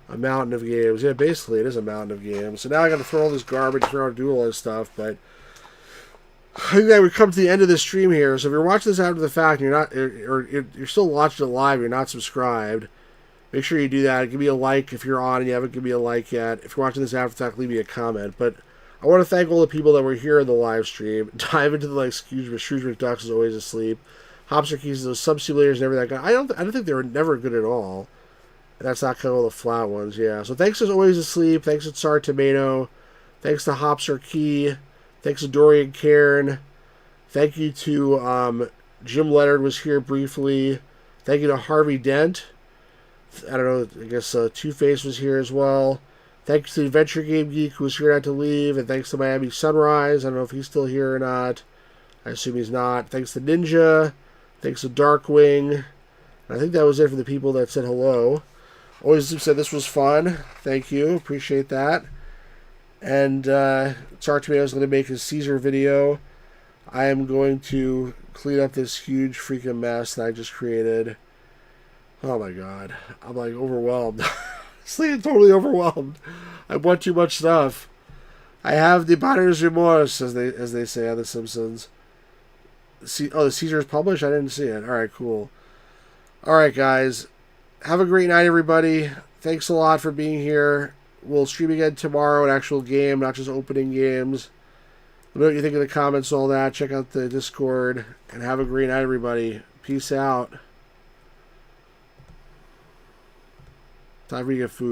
A mountain of games. Yeah, basically it is a mountain of games. So now I got to throw all this garbage, do all this stuff. But I think that we come to the end of this stream here. So if you're watching this after the fact, and you're still watching it live, you're not subscribed, make sure you do that. Give me a like if you're on and you haven't given me a like yet. If you're watching this after the fact, leave me a comment. But I want to thank all the people that were here in the live stream. Dive into the Scrooge McDucks is always asleep. Hopster Keys, those sub simulators and everything. I don't think they were never good at all. And that's not kind of all the flat ones, yeah. So thanks as always asleep. Thanks to Tsar Tomato. Thanks to Hopster Key. Thanks to Dorian Cairn. Thank you to Jim Leonard was here briefly. Thank you to Harvey Dent. I don't know, I guess Two-Face was here as well. Thanks to the Adventure Game Geek who was here not to leave. And thanks to Miami Sunrise. I don't know if he's still here or not. I assume he's not. Thanks to Ninja. Thanks to Darkwing. I think that was it for the people that said hello. Always said this was fun. Thank you. Appreciate that. And Tsar Tomato is going to make his Caesar video. I am going to clean up this huge freaking mess that I just created. Oh my god. I'm like overwhelmed. Honestly, I'm totally overwhelmed. I bought too much stuff. I have the buyer's remorse, as they say on The Simpsons. The Caesar's published? I didn't see it. All right, cool. All right, guys. Have a great night, everybody. Thanks a lot for being here. We'll stream again tomorrow, an actual game, not just opening games. Let me know what you think in the comments and all that. Check out the Discord. And have a great night, everybody. Peace out. Time for you to get food.